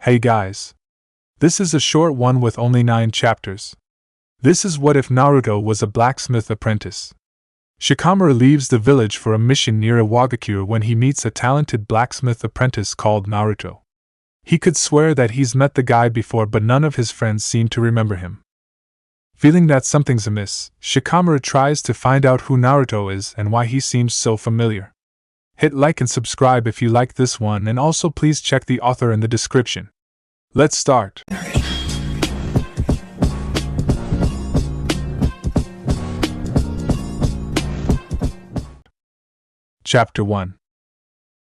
Hey guys. This is a short one with only 9 chapters. This is what if Naruto was a blacksmith apprentice. Shikamaru leaves the village for a mission near Iwagakure when he meets a talented blacksmith apprentice called Naruto. He could swear that he's met the guy before, but none of his friends seem to remember him. Feeling that something's amiss, Shikamaru tries to find out who Naruto is and why he seems so familiar. Hit like and subscribe if you like this one, and also please check the author in the description. Let's start. Chapter 1.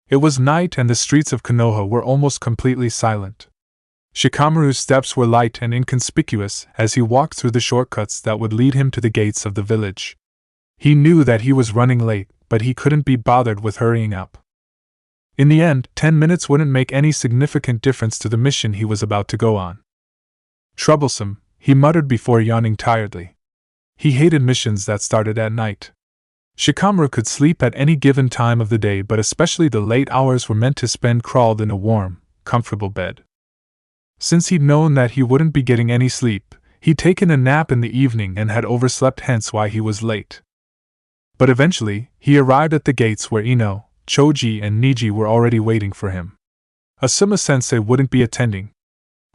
It was night and the streets of Konoha were almost completely silent. Shikamaru's steps were light and inconspicuous as he walked through the shortcuts that would lead him to the gates of the village. He knew that he was running late, but he couldn't be bothered with hurrying up. In the end, 10 minutes wouldn't make any significant difference to the mission he was about to go on. Troublesome, he muttered before yawning tiredly. He hated missions that started at night. Shikamaru could sleep at any given time of the day, but especially the late hours were meant to spend crawled in a warm, comfortable bed. Since he'd known that he wouldn't be getting any sleep, he'd taken a nap in the evening and had overslept, hence why he was late. But eventually, he arrived at the gates where Ino, Choji and Niji were already waiting for him. Asuma-sensei wouldn't be attending.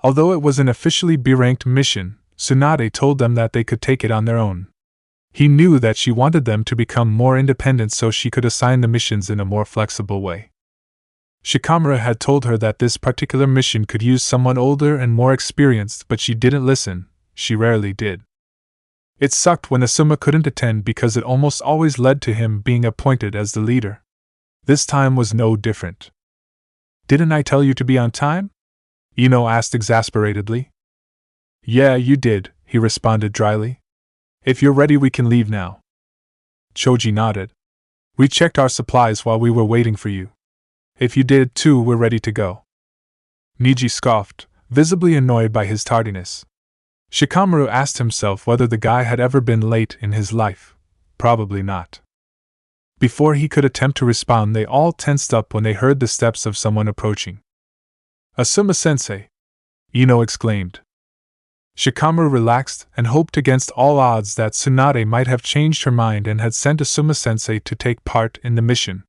Although it was an officially B-ranked mission, Tsunade told them that they could take it on their own. He knew that she wanted them to become more independent so she could assign the missions in a more flexible way. Shikamaru had told her that this particular mission could use someone older and more experienced, but she didn't listen. She rarely did. It sucked when Asuma couldn't attend because it almost always led to him being appointed as the leader. This time was no different. "Didn't I tell you to be on time?" Ino asked exasperatedly. "Yeah, you did," he responded dryly. "If you're ready, we can leave now." Choji nodded. "We checked our supplies while we were waiting for you. If you did too, we're ready to go." Niji scoffed, visibly annoyed by his tardiness. Shikamaru asked himself whether the guy had ever been late in his life. Probably not. Before he could attempt to respond, they all tensed up when they heard the steps of someone approaching. "Asuma-sensei!" Ino exclaimed. Shikamaru relaxed and hoped against all odds that Tsunade might have changed her mind and had sent Asuma-sensei to take part in the mission.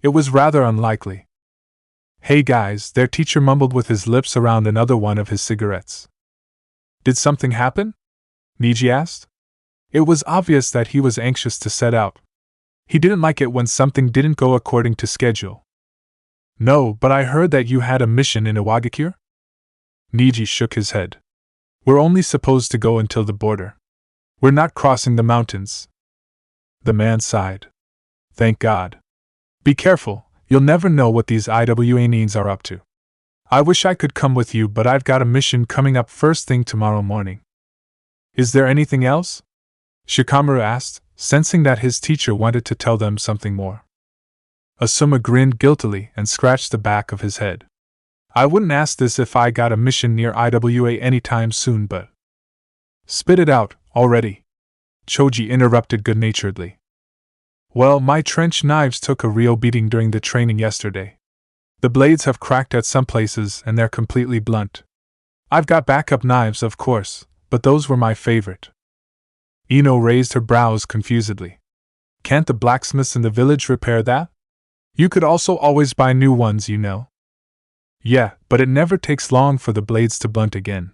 It was rather unlikely. "Hey guys," their teacher mumbled with his lips around another one of his cigarettes. "Did something happen?" Niji asked. It was obvious that he was anxious to set out. He didn't like it when something didn't go according to schedule. "No, but I heard that you had a mission in Iwagakure?" Niji shook his head. "We're only supposed to go until the border. We're not crossing the mountains." The man sighed. "Thank God. Be careful, you'll never know what these Iwagakure are up to. I wish I could come with you, but I've got a mission coming up first thing tomorrow morning." "Is there anything else?" Shikamaru asked, sensing that his teacher wanted to tell them something more. Asuma grinned guiltily and scratched the back of his head. "I wouldn't ask this if I got a mission near Iwagakure anytime soon, but—" "Spit it out, already," Choji interrupted good-naturedly. "Well, my trench knives took a real beating during the training yesterday. The blades have cracked at some places and they're completely blunt. I've got backup knives, of course, but those were my favorite." Ino raised her brows confusedly. "Can't the blacksmiths in the village repair that? You could also always buy new ones, you know." "Yeah, but it never takes long for the blades to blunt again.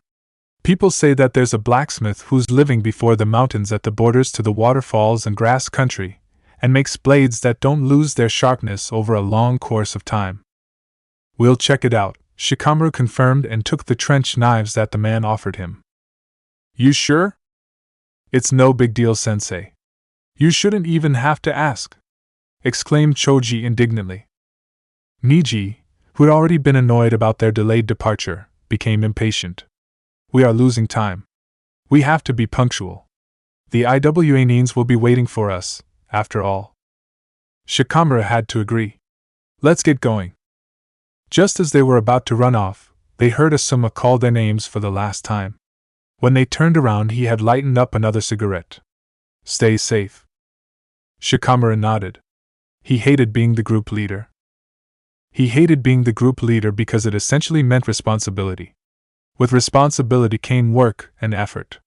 People say that there's a blacksmith who's living before the mountains at the borders to the waterfalls and grass country, and makes blades that don't lose their sharpness over a long course of time." "We'll check it out," Shikamaru confirmed and took the trench knives that the man offered him. "You sure?" "It's no big deal, sensei. You shouldn't even have to ask," exclaimed Choji indignantly. Niji, who had already been annoyed about their delayed departure, became impatient. "We are losing time. We have to be punctual. The Iwagakure will be waiting for us, after all." Shikamaru had to agree. "Let's get going." Just as they were about to run off, they heard Asuma call their names for the last time. When they turned around, he had lightened up another cigarette. "Stay safe." Shikamaru nodded. He hated being the group leader. He hated being the group leader because it essentially meant responsibility. With responsibility came work and effort.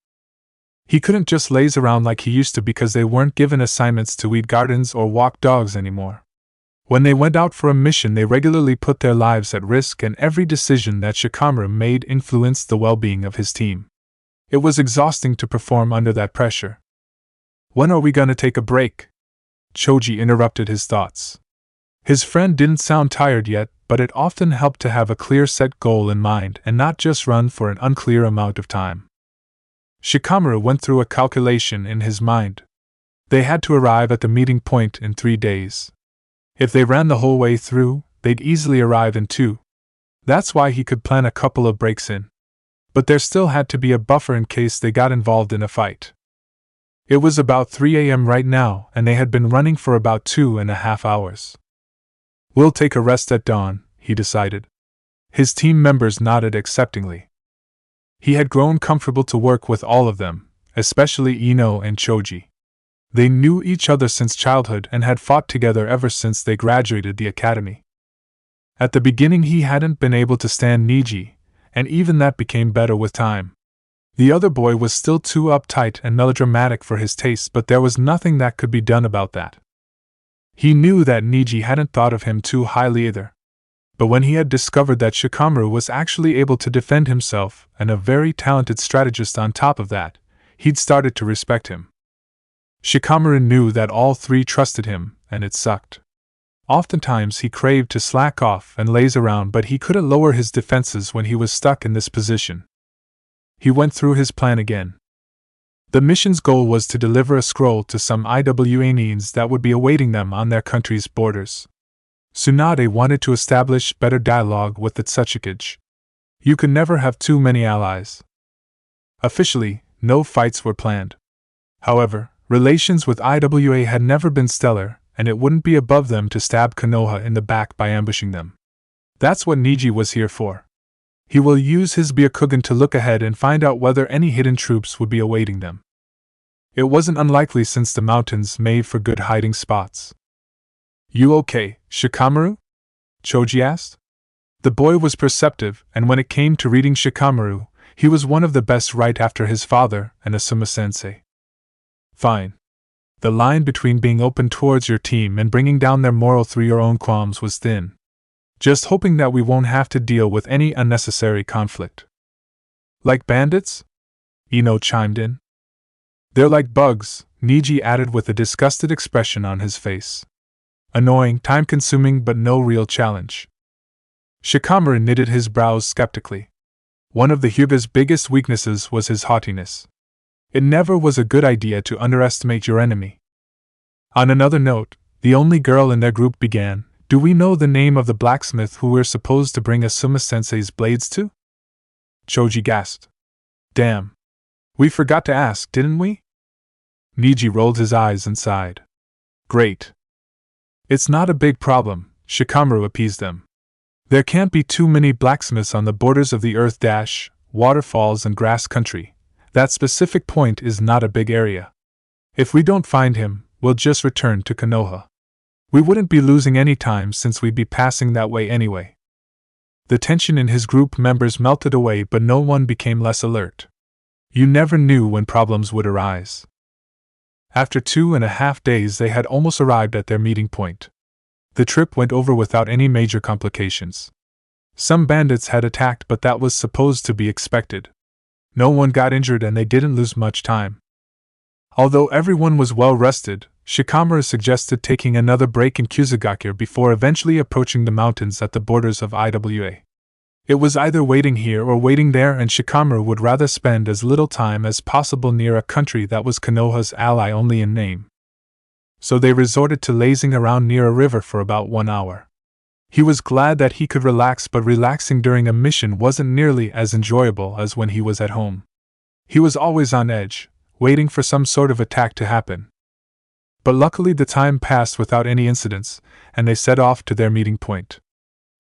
He couldn't just laze around like he used to because they weren't given assignments to weed gardens or walk dogs anymore. When they went out for a mission, they regularly put their lives at risk, and every decision that Shikamaru made influenced the well-being of his team. It was exhausting to perform under that pressure. "When are we gonna take a break?" Choji interrupted his thoughts. His friend didn't sound tired yet, but it often helped to have a clear set goal in mind and not just run for an unclear amount of time. Shikamaru went through a calculation in his mind. They had to arrive at the meeting point in 3 days. If they ran the whole way through, they'd easily arrive in 2. That's why he could plan a couple of breaks in. But there still had to be a buffer in case they got involved in a fight. It was about 3 a.m. right now, and they had been running for about 2.5 hours. "We'll take a rest at dawn," he decided. His team members nodded acceptingly. He had grown comfortable to work with all of them, especially Ino and Choji. They knew each other since childhood and had fought together ever since they graduated the academy. At the beginning he hadn't been able to stand Niji, and even that became better with time. The other boy was still too uptight and melodramatic for his taste, but there was nothing that could be done about that. He knew that Niji hadn't thought of him too highly either. But when he had discovered that Shikamaru was actually able to defend himself and a very talented strategist on top of that, he'd started to respect him. Shikamaru knew that all 3 trusted him, and it sucked. Oftentimes he craved to slack off and laze around, but he couldn't lower his defenses when he was stuck in this position. He went through his plan again. The mission's goal was to deliver a scroll to some Iwagakure that would be awaiting them on their country's borders. Tsunade wanted to establish better dialogue with the Tsuchikage. You could never have too many allies. Officially, no fights were planned. However, relations with Iwa had never been stellar, and it wouldn't be above them to stab Konoha in the back by ambushing them. That's what Niji was here for. He will use his Byakugan to look ahead and find out whether any hidden troops would be awaiting them. It wasn't unlikely since the mountains made for good hiding spots. "You okay, Shikamaru?" Choji asked. The boy was perceptive, and when it came to reading Shikamaru, he was one of the best right after his father and Asuma-sensei. "Fine." The line between being open towards your team and bringing down their morale through your own qualms was thin. "Just hoping that we won't have to deal with any unnecessary conflict." "Like bandits?" Ino chimed in. "They're like bugs," Niji added with a disgusted expression on his face. "Annoying, time-consuming, but no real challenge." Shikamaru knitted his brows skeptically. One of the Hyuga's biggest weaknesses was his haughtiness. It never was a good idea to underestimate your enemy. On another note, the only girl in their group began, "Do we know the name of the blacksmith who we're supposed to bring Asuma-sensei's blades to?" Choji gasped. "Damn. We forgot to ask, didn't we?" Niji rolled his eyes and sighed. "Great. It's not a big problem," Shikamaru appeased them. "There can't be too many blacksmiths on the borders of the earth waterfalls and grass country. That specific point is not a big area. If we don't find him, we'll just return to Konoha. We wouldn't be losing any time since we'd be passing that way anyway." The tension in his group members melted away, but no one became less alert. You never knew when problems would arise. After 2.5 days they had almost arrived at their meeting point. The trip went over without any major complications. Some bandits had attacked, but that was supposed to be expected. No one got injured and they didn't lose much time. Although everyone was well rested, Shikamaru suggested taking another break in Iwagakure before eventually approaching the mountains at the borders of Iwa. It was either waiting here or waiting there, and Shikamaru would rather spend as little time as possible near a country that was Konoha's ally only in name. So they resorted to lazing around near a river for about 1 hour. He was glad that he could relax, but relaxing during a mission wasn't nearly as enjoyable as when he was at home. He was always on edge, waiting for some sort of attack to happen. But luckily the time passed without any incidents, and they set off to their meeting point.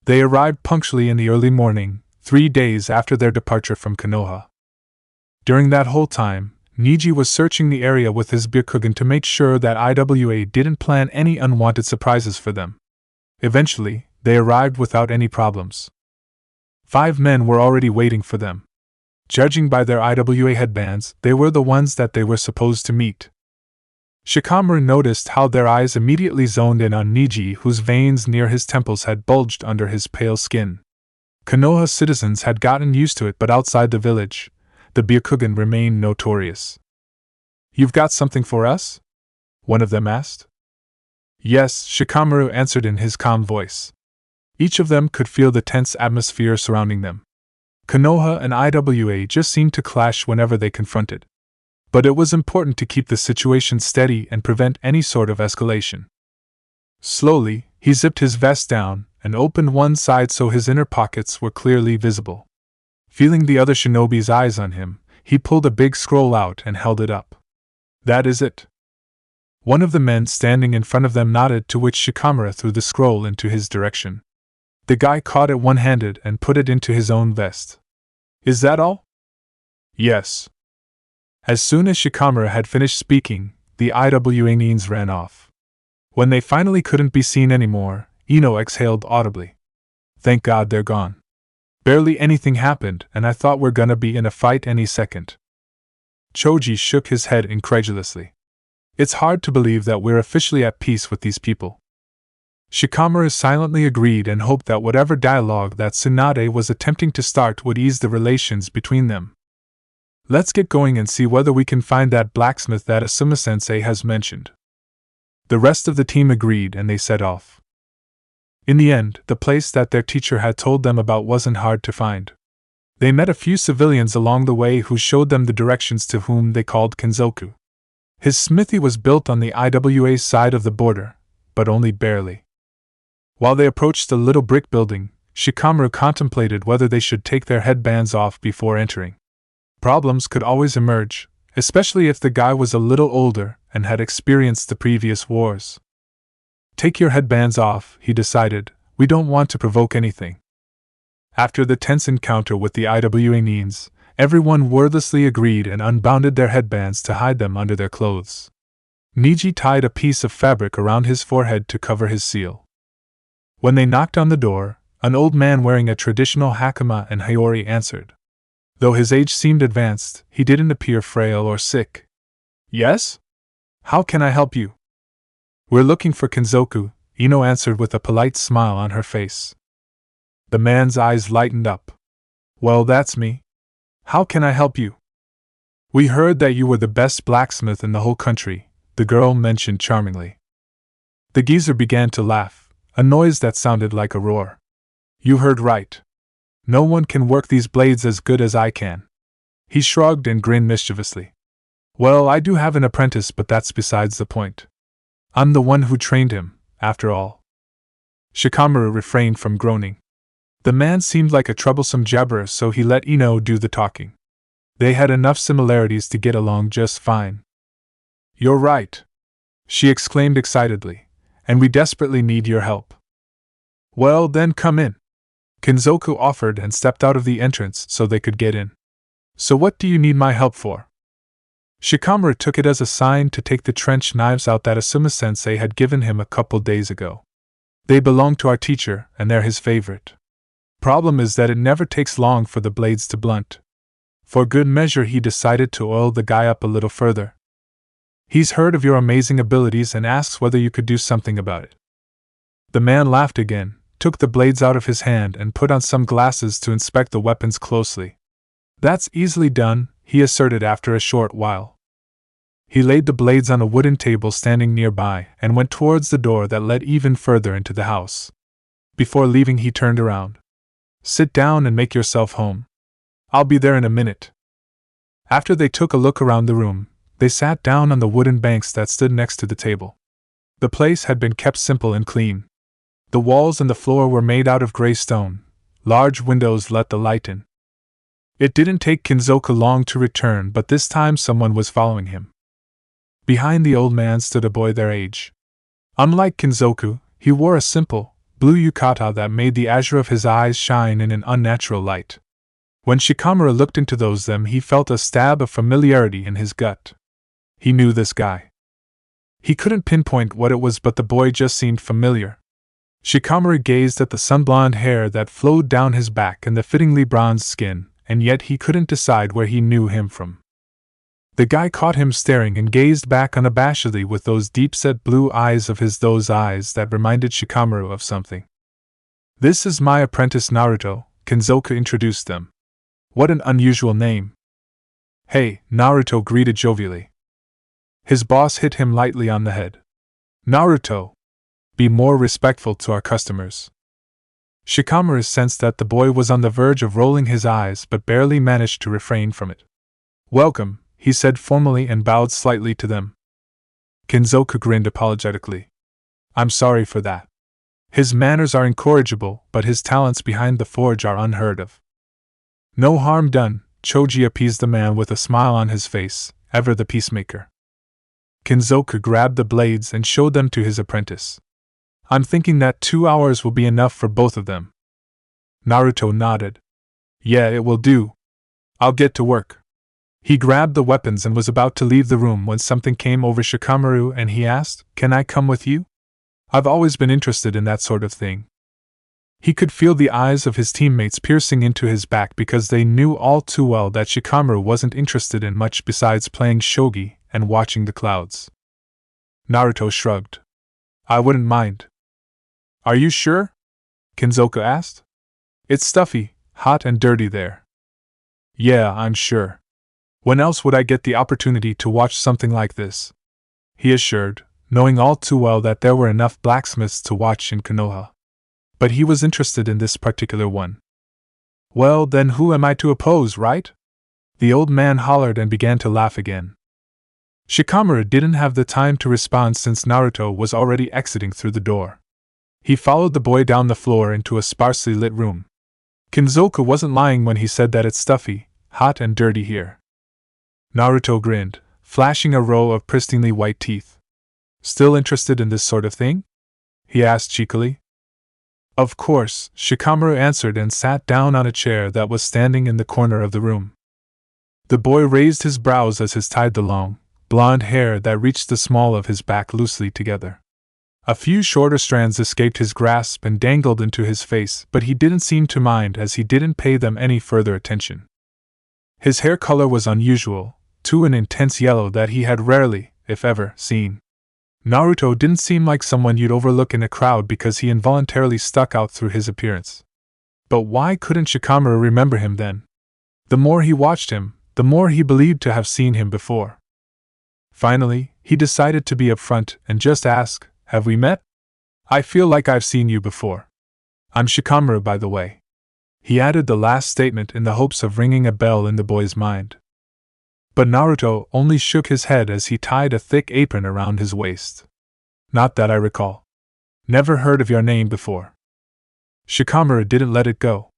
They arrived punctually in the early morning, 3 days after their departure from Konoha. During that whole time, Niji was searching the area with his Byakugan to make sure that Iwa didn't plan any unwanted surprises for them. Eventually, they arrived without any problems. 5 men were already waiting for them. Judging by their IWA headbands, they were the ones that they were supposed to meet. Shikamaru noticed how their eyes immediately zoned in on Niji, whose veins near his temples had bulged under his pale skin. Konoha citizens had gotten used to it, but outside the village, the Byakugan remained notorious. "You've got something for us?" one of them asked. "Yes," Shikamaru answered in his calm voice. Each of them could feel the tense atmosphere surrounding them. Konoha and Iwa just seemed to clash whenever they confronted. But it was important to keep the situation steady and prevent any sort of escalation. Slowly, he zipped his vest down and opened one side so his inner pockets were clearly visible. Feeling the other shinobi's eyes on him, he pulled a big scroll out and held it up. "That is it." One of the men standing in front of them nodded, to which Shikamaru threw the scroll into his direction. The guy caught it one-handed and put it into his own vest. "Is that all?" "Yes." As soon as Shikamaru had finished speaking, the Iwanins ran off. When they finally couldn't be seen anymore, Ino exhaled audibly. "Thank God they're gone. Barely anything happened, and I thought we're gonna be in a fight any second." Choji shook his head incredulously. "It's hard to believe that we're officially at peace with these people." Shikamaru silently agreed and hoped that whatever dialogue that Tsunade was attempting to start would ease the relations between them. "Let's get going and see whether we can find that blacksmith that Asuma-sensei has mentioned." The rest of the team agreed and they set off. In the end, the place that their teacher had told them about wasn't hard to find. They met a few civilians along the way who showed them the directions, to whom they called Kenzoku. His smithy was built on the Iwa side of the border, but only barely. While they approached the little brick building, Shikamaru contemplated whether they should take their headbands off before entering. Problems could always emerge, especially if the guy was a little older and had experienced the previous wars. "Take your headbands off," he decided. "We don't want to provoke anything." After the tense encounter with the Iwanins, everyone wordlessly agreed and unbounded their headbands to hide them under their clothes. Niji tied a piece of fabric around his forehead to cover his seal. When they knocked on the door, an old man wearing a traditional hakama and hayori answered. Though his age seemed advanced, he didn't appear frail or sick. "Yes? How can I help you?" "We're looking for Kenzoku," Ino answered with a polite smile on her face. The man's eyes lightened up. "Well, that's me. How can I help you?" "We heard that you were the best blacksmith in the whole country," the girl mentioned charmingly. The geezer began to laugh, a noise that sounded like a roar. "You heard right. No one can work these blades as good as I can." He shrugged and grinned mischievously. "Well, I do have an apprentice, but that's besides the point. I'm the one who trained him, after all." Shikamaru refrained from groaning. The man seemed like a troublesome jabberer, so he let Ino do the talking. They had enough similarities to get along just fine. "You're right," she exclaimed excitedly, "and we desperately need your help." "Well, then come in," Kenzoku offered and stepped out of the entrance so they could get in. "So what do you need my help for?" Shikamaru took it as a sign to take the trench knives out that Asuma-sensei had given him a couple days ago. "They belong to our teacher, and they're his favorite. Problem is that it never takes long for the blades to blunt." For good measure, he decided to oil the guy up a little further. "He's heard of your amazing abilities and asks whether you could do something about it." The man laughed again, took the blades out of his hand and put on some glasses to inspect the weapons closely. "That's easily done," he asserted after a short while. He laid the blades on a wooden table standing nearby and went towards the door that led even further into the house. Before leaving, he turned around. "Sit down and make yourself home. I'll be there in a minute." After they took a look around the room, they sat down on the wooden banks that stood next to the table. The place had been kept simple and clean. The walls and the floor were made out of gray stone. Large windows let the light in. It didn't take Kenzoku long to return, but this time someone was following him. Behind the old man stood a boy their age. Unlike Kenzoku, he wore a simple, blue yukata that made the azure of his eyes shine in an unnatural light. When Shikamaru looked into them, he felt a stab of familiarity in his gut. He knew this guy. He couldn't pinpoint what it was, but the boy just seemed familiar. Shikamaru gazed at the sun-blonde hair that flowed down his back and the fittingly bronzed skin, and yet he couldn't decide where he knew him from. The guy caught him staring and gazed back unabashedly with those deep-set blue eyes of his, those eyes that reminded Shikamaru of something. "This is my apprentice Naruto," Kenzoku introduced them. "What an unusual name." "Hey," Naruto greeted jovially. His boss hit him lightly on the head. "Naruto, be more respectful to our customers." Shikamaru sensed that the boy was on the verge of rolling his eyes but barely managed to refrain from it. "Welcome," he said formally and bowed slightly to them. Kenzoku grinned apologetically. "I'm sorry for that. His manners are incorrigible, but his talents behind the forge are unheard of." "No harm done," Choji appeased the man with a smile on his face, ever the peacemaker. Kenzoku grabbed the blades and showed them to his apprentice. "I'm thinking that 2 hours will be enough for both of them." Naruto nodded. "Yeah, it will do. I'll get to work." He grabbed the weapons and was about to leave the room when something came over Shikamaru and he asked, "Can I come with you? I've always been interested in that sort of thing." He could feel the eyes of his teammates piercing into his back because they knew all too well that Shikamaru wasn't interested in much besides playing shogi and watching the clouds. Naruto shrugged. "I wouldn't mind." "Are you sure?" Kenzoku asked. "It's stuffy, hot and dirty there." "Yeah, I'm sure. When else would I get the opportunity to watch something like this?" he assured, knowing all too well that there were enough blacksmiths to watch in Konoha. But he was interested in this particular one. "Well, then who am I to oppose, right?" the old man hollered and began to laugh again. Shikamaru didn't have the time to respond since Naruto was already exiting through the door. He followed the boy down the floor into a sparsely lit room. Kenzoku wasn't lying when he said that it's stuffy, hot and dirty here. Naruto grinned, flashing a row of pristinely white teeth. "Still interested in this sort of thing?" he asked cheekily. "Of course," Shikamaru answered and sat down on a chair that was standing in the corner of the room. The boy raised his brows as he tied the long, blonde hair that reached the small of his back loosely together. A few shorter strands escaped his grasp and dangled into his face, but he didn't seem to mind as he didn't pay them any further attention. His hair color was unusual, to an intense yellow that he had rarely, if ever, seen. Naruto didn't seem like someone you'd overlook in a crowd because he involuntarily stuck out through his appearance. But why couldn't Shikamaru remember him then? The more he watched him, the more he believed to have seen him before. Finally, he decided to be upfront and just ask, "Have we met? I feel like I've seen you before. I'm Shikamaru, by the way." He added the last statement in the hopes of ringing a bell in the boy's mind. But Naruto only shook his head as he tied a thick apron around his waist. "Not that I recall. Never heard of your name before." Shikamaru didn't let it go.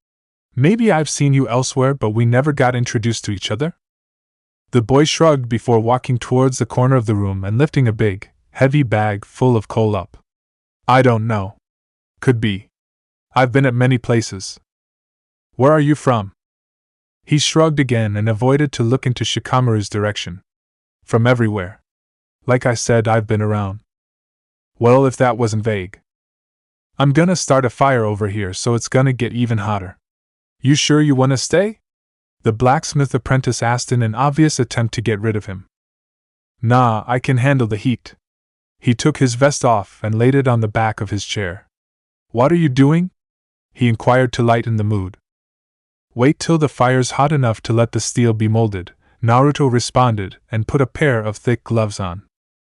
"Maybe I've seen you elsewhere, but we never got introduced to each other?" The boy shrugged before walking towards the corner of the room and lifting a big, heavy bag full of coal up. "I don't know. Could be. I've been at many places." "Where are you from?" He shrugged again and avoided to look into Shikamaru's direction. "From everywhere. Like I said, I've been around." "Well, if that wasn't vague." "I'm gonna start a fire over here, so it's gonna get even hotter." "You sure you wanna stay?" the blacksmith apprentice asked in an obvious attempt to get rid of him. "Nah, I can handle the heat." He took his vest off and laid it on the back of his chair. "What are you doing?" he inquired to lighten the mood. "Wait till the fire's hot enough to let the steel be molded," Naruto responded and put a pair of thick gloves on.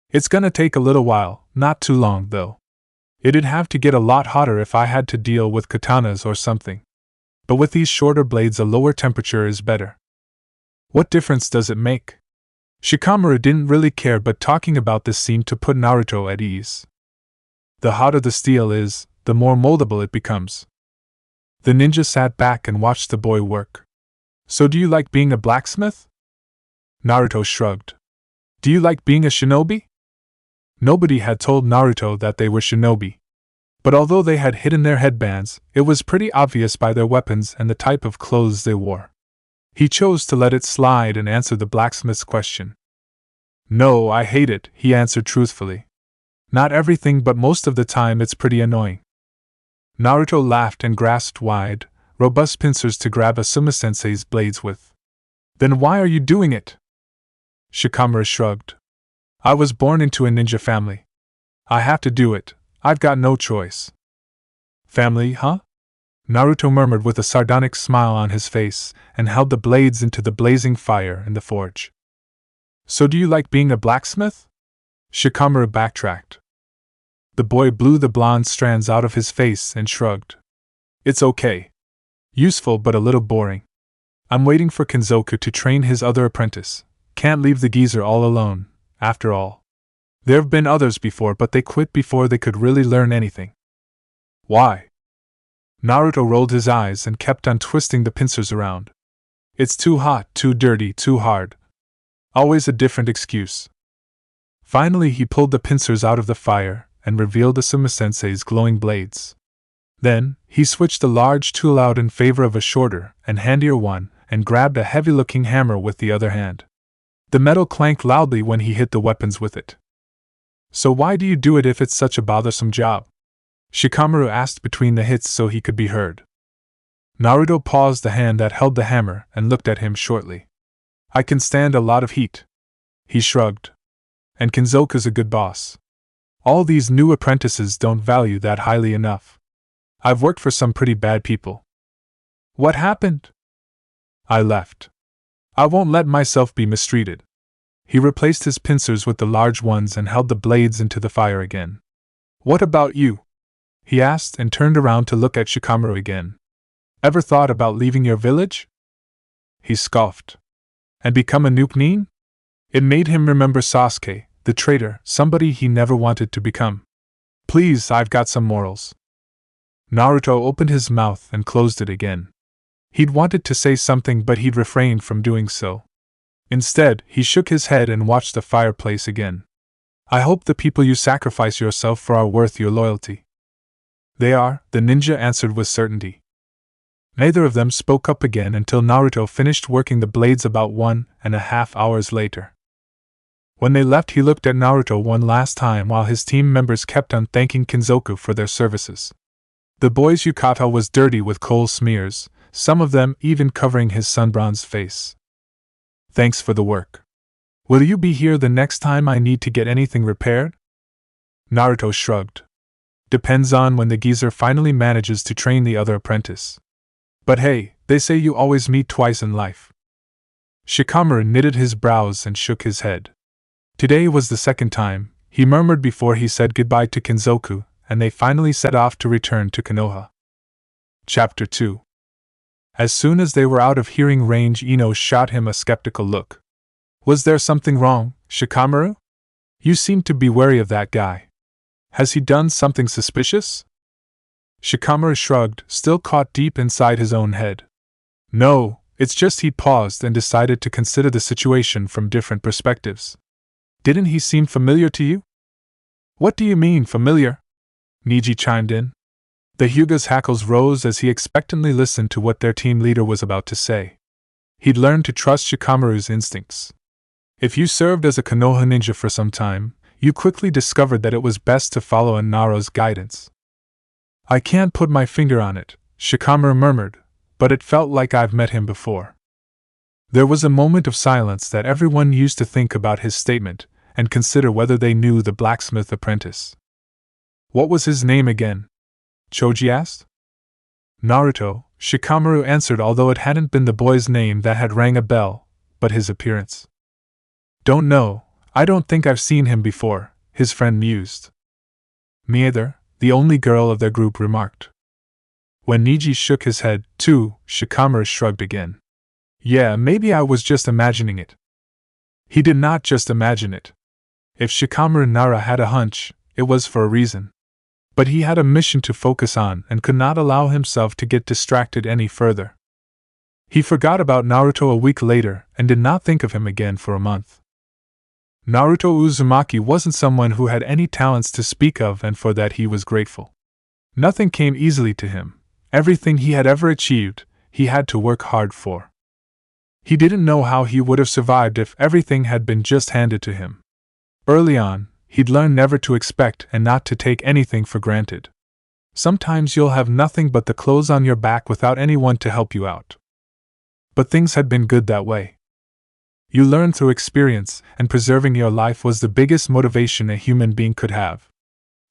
"It's gonna take a little while, not too long though. It'd have to get a lot hotter if I had to deal with katanas or something. But with these shorter blades a lower temperature is better." "What difference does it make?" Shikamaru didn't really care, but talking about this seemed to put Naruto at ease. "The hotter the steel is, the more moldable it becomes." The ninja sat back and watched the boy work. "So do you like being a blacksmith?" Naruto shrugged. "Do you like being a shinobi?" Nobody had told Naruto that they were shinobi. But although they had hidden their headbands, it was pretty obvious by their weapons and the type of clothes they wore. He chose to let it slide and answer the blacksmith's question. "No, I hate it," he answered truthfully. "Not everything, but most of the time it's pretty annoying." Naruto laughed and grasped wide, robust pincers to grab Asuma-sensei's blades with. Then why are you doing it? Shikamaru shrugged. I was born into a ninja family. I have to do it, I've got no choice. Family, huh? Naruto murmured with a sardonic smile on his face, and held the blades into the blazing fire in the forge. So do you like being a blacksmith? Shikamaru backtracked. The boy blew the blonde strands out of his face and shrugged. It's okay. Useful but a little boring. I'm waiting for Kenzoku to train his other apprentice. Can't leave the geezer all alone, after all. There've been others before, but they quit before they could really learn anything. Why? Naruto rolled his eyes and kept on twisting the pincers around. It's too hot, too dirty, too hard. Always a different excuse. Finally he pulled the pincers out of the fire and revealed Asuma-sensei's glowing blades. Then, he switched the large tool out in favor of a shorter and handier one and grabbed a heavy-looking hammer with the other hand. The metal clanked loudly when he hit the weapons with it. So why do you do it if it's such a bothersome job? Shikamaru asked between the hits so he could be heard. Naruto paused the hand that held the hammer and looked at him shortly. I can stand a lot of heat. He shrugged. And Kenzoku's a good boss. All these new apprentices don't value that highly enough. I've worked for some pretty bad people. What happened? I left. I won't let myself be mistreated. He replaced his pincers with the large ones and held the blades into the fire again. What about you? He asked and turned around to look at Shikamaru again. Ever thought about leaving your village? He scoffed. And become a Nuke-nin? It made him remember Sasuke, the traitor, somebody he never wanted to become. Please, I've got some morals. Naruto opened his mouth and closed it again. He'd wanted to say something, but he'd refrained from doing so. Instead, he shook his head and watched the fireplace again. I hope the people you sacrifice yourself for are worth your loyalty. They are, the ninja answered with certainty. Neither of them spoke up again until Naruto finished working the blades about 1.5 hours later. When they left, he looked at Naruto one last time while his team members kept on thanking Kenzoku for their services. The boy's yukata was dirty with coal smears, some of them even covering his sun-bronzed face. Thanks for the work. Will you be here the next time I need to get anything repaired? Naruto shrugged. Depends on when the geezer finally manages to train the other apprentice. But hey, they say you always meet twice in life. Shikamaru knitted his brows and shook his head. Today was the second time, he murmured before he said goodbye to Kenzoku, and they finally set off to return to Konoha. Chapter 2. As soon as they were out of hearing range, Ino shot him a skeptical look. Was there something wrong, Shikamaru? You seem to be wary of that guy. Has he done something suspicious? Shikamaru shrugged, still caught deep inside his own head. No, it's just he'd paused and decided to consider the situation from different perspectives. Didn't he seem familiar to you? What do you mean, familiar? Niji chimed in. The Hyuga's hackles rose as he expectantly listened to what their team leader was about to say. He'd learned to trust Shikamaru's instincts. If you served as a Konoha ninja for some time, you quickly discovered that it was best to follow Naruto's guidance. I can't put my finger on it, Shikamaru murmured, but it felt like I've met him before. There was a moment of silence that everyone used to think about his statement and consider whether they knew the Blacksmith Apprentice. What was his name again? Choji asked. Naruto, Shikamaru answered, although it hadn't been the boy's name that had rang a bell, but his appearance. Don't know, I don't think I've seen him before, his friend mused. Me either, the only girl of their group remarked. When Niji shook his head, too, Shikamaru shrugged again. Yeah, maybe I was just imagining it. He did not just imagine it. If Shikamaru Nara had a hunch, it was for a reason. But he had a mission to focus on and could not allow himself to get distracted any further. He forgot about Naruto a week later and did not think of him again for a month. Naruto Uzumaki wasn't someone who had any talents to speak of, and for that he was grateful. Nothing came easily to him. Everything he had ever achieved, he had to work hard for. He didn't know how he would have survived if everything had been just handed to him. Early on, he'd learned never to expect and not to take anything for granted. Sometimes you'll have nothing but the clothes on your back without anyone to help you out. But things had been good that way. You learn through experience, and preserving your life was the biggest motivation a human being could have.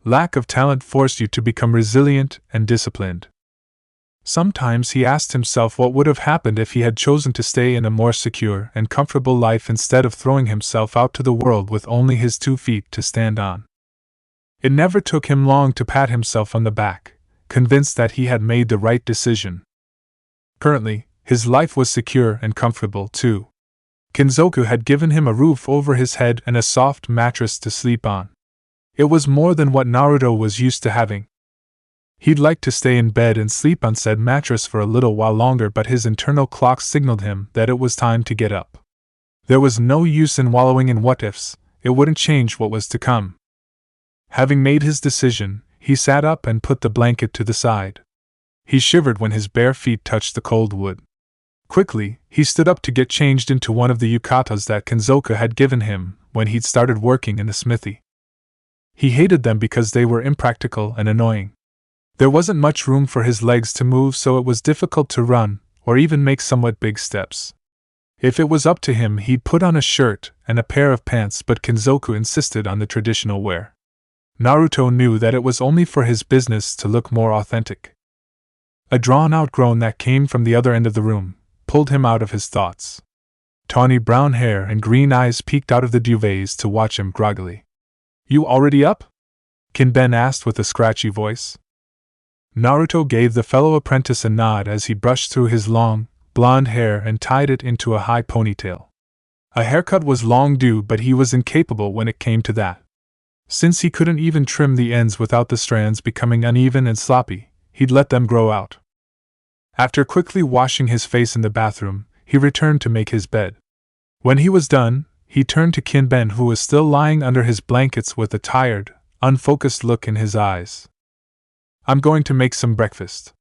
Lack of talent forced you to become resilient and disciplined. Sometimes he asked himself what would have happened if he had chosen to stay in a more secure and comfortable life instead of throwing himself out to the world with only his 2 feet to stand on. It never took him long to pat himself on the back, convinced that he had made the right decision. Currently, his life was secure and comfortable too. Kenzoku had given him a roof over his head and a soft mattress to sleep on. It was more than what Naruto was used to having. He'd like to stay in bed and sleep on said mattress for a little while longer, but his internal clock signaled him that it was time to get up. There was no use in wallowing in what-ifs, it wouldn't change what was to come. Having made his decision, he sat up and put the blanket to the side. He shivered when his bare feet touched the cold wood. Quickly, he stood up to get changed into one of the yukatas that Kenzoku had given him when he'd started working in the smithy. He hated them because they were impractical and annoying. There wasn't much room for his legs to move, so it was difficult to run, or even make somewhat big steps. If it was up to him, he'd put on a shirt and a pair of pants, but Kenzoku insisted on the traditional wear. Naruto knew that it was only for his business to look more authentic. A drawn-out groan that came from the other end of the room pulled him out of his thoughts. Tawny brown hair and green eyes peeked out of the duvets to watch him groggily. "You already up?" Kinben asked with a scratchy voice. Naruto gave the fellow apprentice a nod as he brushed through his long, blonde hair and tied it into a high ponytail. A haircut was long due, but he was incapable when it came to that. Since he couldn't even trim the ends without the strands becoming uneven and sloppy, he'd let them grow out. After quickly washing his face in the bathroom, he returned to make his bed. When he was done, he turned to Kinben, who was still lying under his blankets with a tired, unfocused look in his eyes. "I'm going to make some breakfast.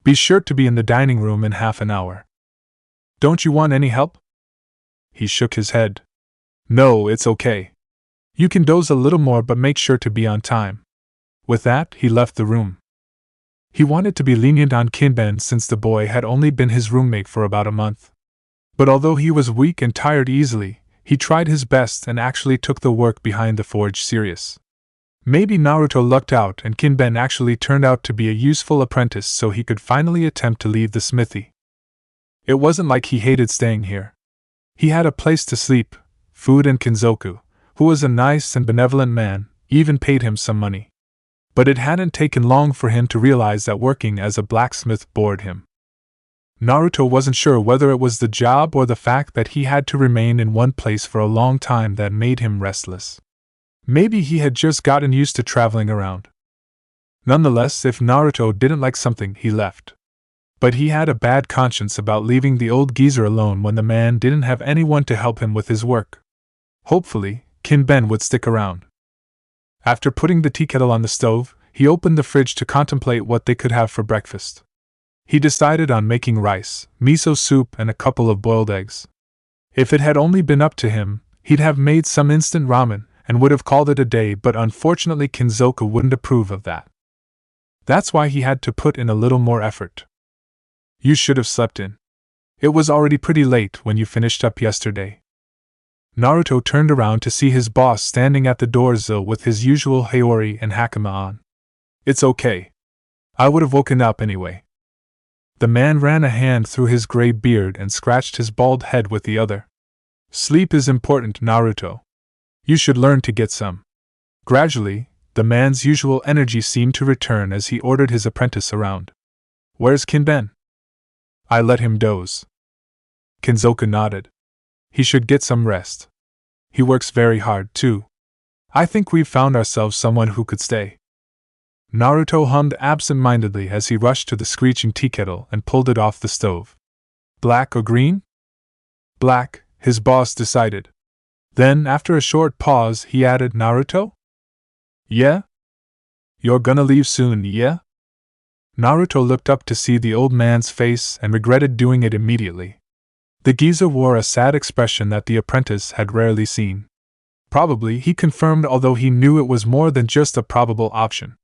Be sure to be in the dining room in half an hour. Don't you want any help?" He shook his head. "No, it's okay. You can doze a little more, but make sure to be on time." With that, he left the room. He wanted to be lenient on Kinben since the boy had only been his roommate for about a month. But although he was weak and tired easily, he tried his best and actually took the work behind the forge serious. Maybe Naruto lucked out and Kinben actually turned out to be a useful apprentice so he could finally attempt to leave the smithy. It wasn't like he hated staying here. He had a place to sleep, food, and Kenzoku, who was a nice and benevolent man, even paid him some money. But it hadn't taken long for him to realize that working as a blacksmith bored him. Naruto wasn't sure whether it was the job or the fact that he had to remain in one place for a long time that made him restless. Maybe he had just gotten used to traveling around. Nonetheless, if Naruto didn't like something, he left. But he had a bad conscience about leaving the old geezer alone when the man didn't have anyone to help him with his work. Hopefully, Kinben would stick around. After putting the tea kettle on the stove, he opened the fridge to contemplate what they could have for breakfast. He decided on making rice, miso soup, and a couple of boiled eggs. If it had only been up to him, he'd have made some instant ramen and would have called it a day, but unfortunately Kenzoku wouldn't approve of that. That's why he had to put in a little more effort. "You should have slept in. It was already pretty late when you finished up yesterday." Naruto turned around to see his boss standing at the door with his usual haori and hakama on. "It's okay. I would have woken up anyway." The man ran a hand through his gray beard and scratched his bald head with the other. "Sleep is important, Naruto. You should learn to get some." Gradually, the man's usual energy seemed to return as he ordered his apprentice around. "Where's Kinben?" "I let him doze." Kenzoku nodded. "He should get some rest. He works very hard, too. I think we've found ourselves someone who could stay." Naruto hummed absent-mindedly as he rushed to the screeching tea kettle and pulled it off the stove. "Black or green?" "Black," his boss decided. Then, after a short pause, he added, "Naruto?" "Yeah?" "You're gonna leave soon, yeah?" Naruto looked up to see the old man's face and regretted doing it immediately. The geezer wore a sad expression that the apprentice had rarely seen. Probably, he confirmed, although he knew it was more than just a probable option.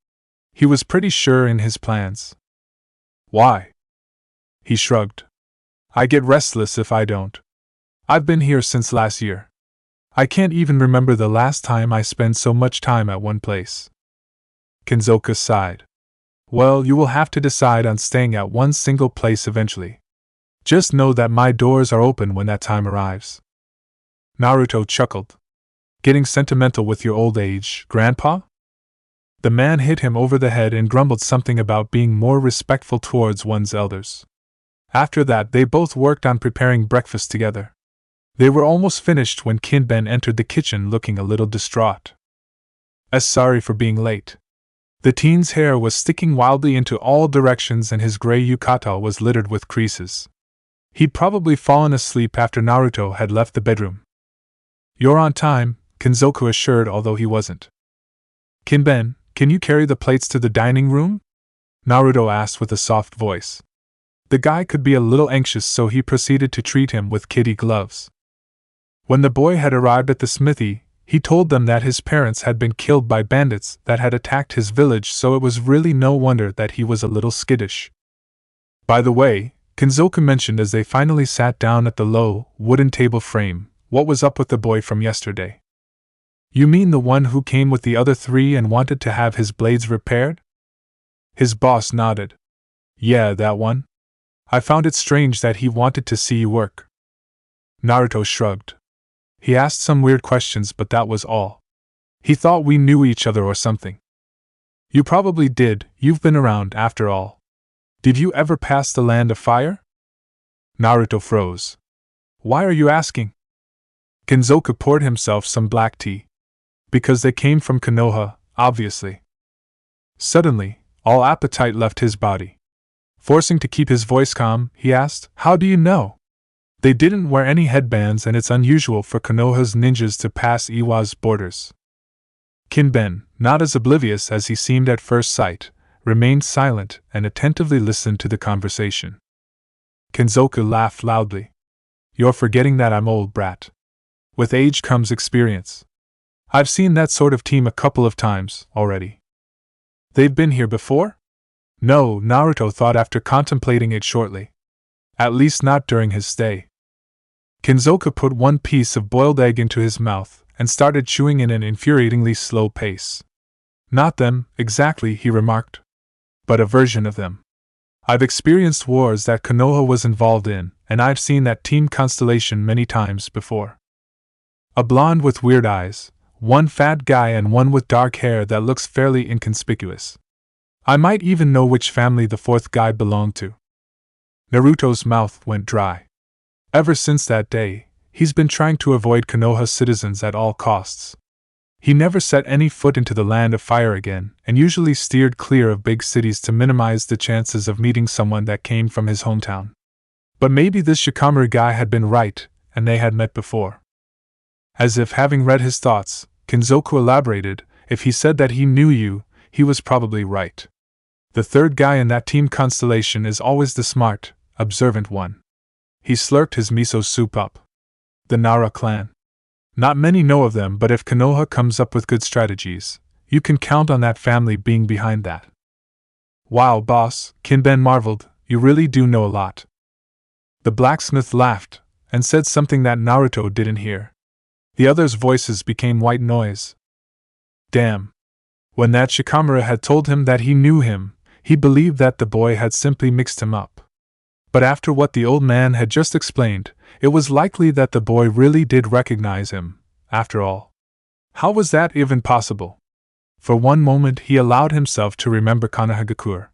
He was pretty sure in his plans. Why? He shrugged. I get restless if I don't. I've been here since last year. I can't even remember the last time I spent so much time at one place. Kenzoku sighed. Well, you will have to decide on staying at one single place eventually. Just know that my doors are open when that time arrives. Naruto chuckled. Getting sentimental with your old age, Grandpa? The man hit him over the head and grumbled something about being more respectful towards one's elders. After that, they both worked on preparing breakfast together. They were almost finished when Kinben entered the kitchen looking a little distraught. Sorry for being late. The teen's hair was sticking wildly into all directions and his gray yukata was littered with creases. He'd probably fallen asleep after Naruto had left the bedroom. You're on time, Kenzoku assured, although he wasn't. Kinben, can you carry the plates to the dining room? Naruto asked with a soft voice. The guy could be a little anxious, so he proceeded to treat him with kid gloves. When the boy had arrived at the smithy, he told them that his parents had been killed by bandits that had attacked his village, so it was really no wonder that he was a little skittish. By the way, Kenzoku mentioned as they finally sat down at the low, wooden table frame, what was up with the boy from yesterday? You mean the one who came with the other three and wanted to have his blades repaired? His boss nodded. Yeah, that one. I found it strange that he wanted to see you work. Naruto shrugged. He asked some weird questions, but that was all. He thought we knew each other or something. You probably did, you've been around after all. Did you ever pass the land of fire? Naruto froze. Why are you asking? Kenzoku poured himself some black tea. Because they came from Konoha, obviously. Suddenly, all appetite left his body. Forcing to keep his voice calm, he asked, How do you know? They didn't wear any headbands and it's unusual for Konoha's ninjas to pass Iwa's borders. Kinben, not as oblivious as he seemed at first sight, remained silent and attentively listened to the conversation. Kenzoku laughed loudly. You're forgetting that I'm old, brat. With age comes experience. I've seen that sort of team a couple of times already. They've been here before? No, Naruto thought after contemplating it shortly. At least not during his stay. Kenzoku put one piece of boiled egg into his mouth and started chewing in an infuriatingly slow pace. Not them, exactly, he remarked. But a version of them. I've experienced wars that Konoha was involved in, and I've seen that team constellation many times before. A blonde with weird eyes, one fat guy and one with dark hair that looks fairly inconspicuous. I might even know which family the fourth guy belonged to. Naruto's mouth went dry. Ever since that day, he's been trying to avoid Konoha citizens at all costs. He never set any foot into the land of fire again, and usually steered clear of big cities to minimize the chances of meeting someone that came from his hometown. But maybe this Shikamaru guy had been right, and they had met before. As if having read his thoughts, Kenzoku elaborated, if he said that he knew you, he was probably right. The third guy in that team constellation is always the smart, observant one. He slurped his miso soup up. The Nara clan. Not many know of them, but if Konoha comes up with good strategies, you can count on that family being behind that. Wow, boss, Kinben marveled, you really do know a lot. The blacksmith laughed, and said something that Naruto didn't hear. The others' voices became white noise. Damn. When that Shikamaru had told him that he knew him, he believed that the boy had simply mixed him up. But after what the old man had just explained, it was likely that the boy really did recognize him, after all. How was that even possible? For one moment he allowed himself to remember Iwagakure.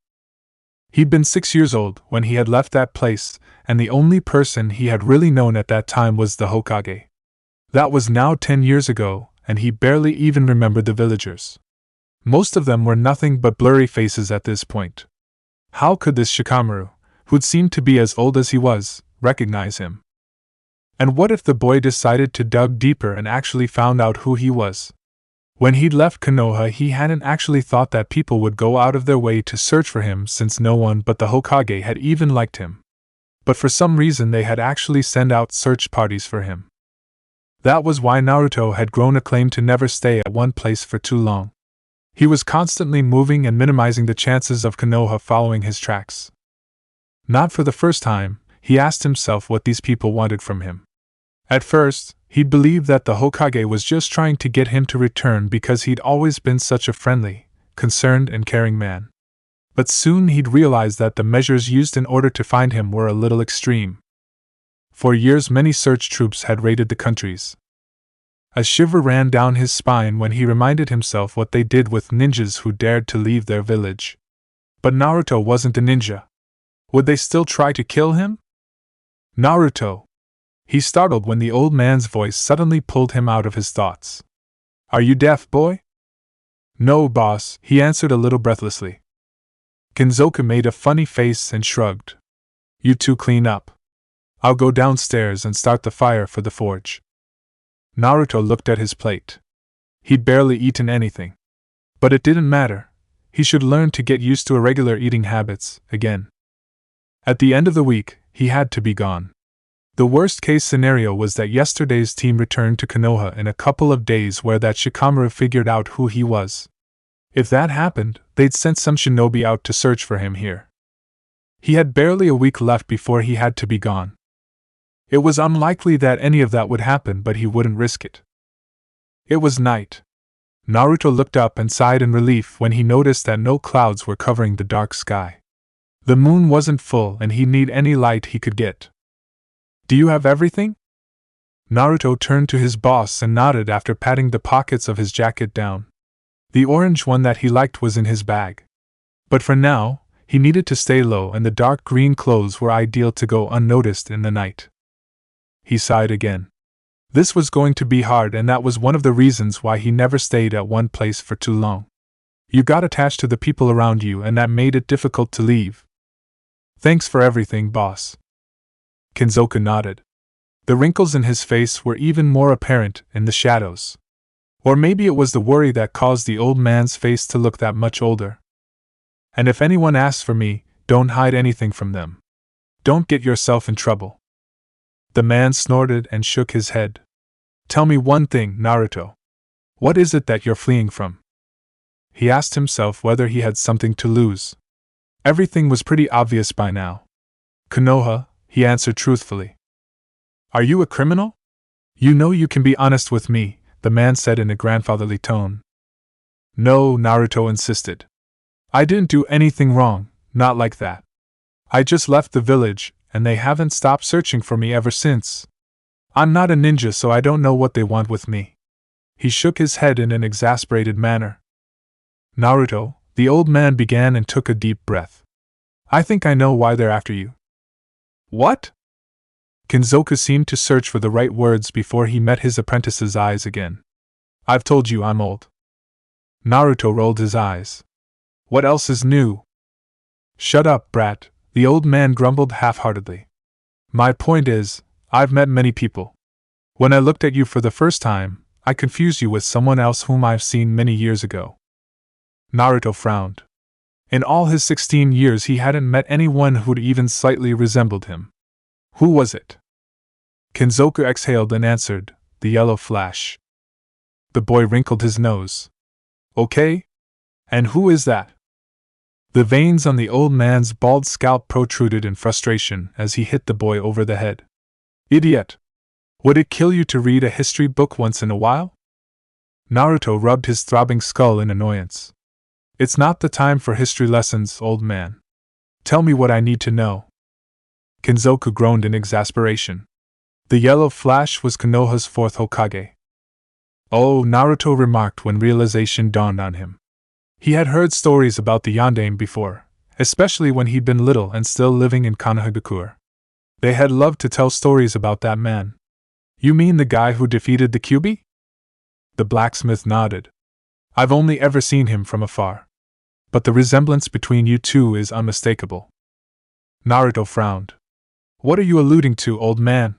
He'd been 6 years old when he had left that place, and the only person he had really known at that time was the Hokage. That was now 10 years ago, and he barely even remembered the villagers. Most of them were nothing but blurry faces at this point. How could this Shikamaru, who'd seemed to be as old as he was, recognize him? And what if the boy decided to dig deeper and actually found out who he was? When he'd left Konoha, he hadn't actually thought that people would go out of their way to search for him, since no one but the Hokage had even liked him. But for some reason they had actually sent out search parties for him. That was why Naruto had grown accustomed to never stay at one place for too long. He was constantly moving and minimizing the chances of Konoha following his tracks. Not for the first time, he asked himself what these people wanted from him. At first, he believed that the Hokage was just trying to get him to return because he'd always been such a friendly, concerned and caring man. But soon he'd realize that the measures used in order to find him were a little extreme. For years many search troops had raided the countries. A shiver ran down his spine when he reminded himself what they did with ninjas who dared to leave their village. But Naruto wasn't a ninja. Would they still try to kill him? Naruto! He startled when the old man's voice suddenly pulled him out of his thoughts. Are you deaf, boy? No, boss, he answered a little breathlessly. Kenzoku made a funny face and shrugged. You two clean up. I'll go downstairs and start the fire for the forge. Naruto looked at his plate. He'd barely eaten anything. But it didn't matter. He should learn to get used to irregular eating habits, again. At the end of the week, he had to be gone. The worst-case scenario was that yesterday's team returned to Konoha in a couple of days where that Shikamaru figured out who he was. If that happened, they'd send some shinobi out to search for him here. He had barely a week left before he had to be gone. It was unlikely that any of that would happen, but he wouldn't risk it. It was night. Naruto looked up and sighed in relief when he noticed that no clouds were covering the dark sky. The moon wasn't full and he'd need any light he could get. Do you have everything? Naruto turned to his boss and nodded after patting the pockets of his jacket down. The orange one that he liked was in his bag. But for now, he needed to stay low and the dark green clothes were ideal to go unnoticed in the night. He sighed again. This was going to be hard and that was one of the reasons why he never stayed at one place for too long. You got attached to the people around you and that made it difficult to leave. Thanks for everything, boss. Kenzoku nodded. The wrinkles in his face were even more apparent in the shadows. Or maybe it was the worry that caused the old man's face to look that much older. And if anyone asks for me, don't hide anything from them. Don't get yourself in trouble. The man snorted and shook his head. Tell me one thing, Naruto. What is it that you're fleeing from? He asked himself whether he had something to lose. Everything was pretty obvious by now. Konoha, he answered truthfully. Are you a criminal? You know you can be honest with me, the man said in a grandfatherly tone. No, Naruto insisted. I didn't do anything wrong, not like that. I just left the village, and they haven't stopped searching for me ever since. I'm not a ninja, so I don't know what they want with me. He shook his head in an exasperated manner. Naruto, the old man began and took a deep breath. I think I know why they're after you. What? Kenzoku seemed to search for the right words before he met his apprentice's eyes again. I've told you I'm old. Naruto rolled his eyes. What else is new? Shut up, brat, the old man grumbled half-heartedly. My point is, I've met many people. When I looked at you for the first time, I confused you with someone else whom I've seen many years ago. Naruto frowned. In all his 16 years he hadn't met anyone who'd even slightly resembled him. Who was it? Kenzoku exhaled and answered, the yellow flash. The boy wrinkled his nose. Okay? And who is that? The veins on the old man's bald scalp protruded in frustration as he hit the boy over the head. Idiot! Would it kill you to read a history book once in a while? Naruto rubbed his throbbing skull in annoyance. It's not the time for history lessons, old man. Tell me what I need to know. Kenzoku groaned in exasperation. The yellow flash was Konoha's fourth Hokage. Oh, Naruto remarked when realization dawned on him. He had heard stories about the Yondaime before, especially when he'd been little and still living in Iwagakure. They had loved to tell stories about that man. You mean the guy who defeated the Kyuubi? The blacksmith nodded. I've only ever seen him from afar. But the resemblance between you two is unmistakable. Naruto frowned. What are you alluding to, old man?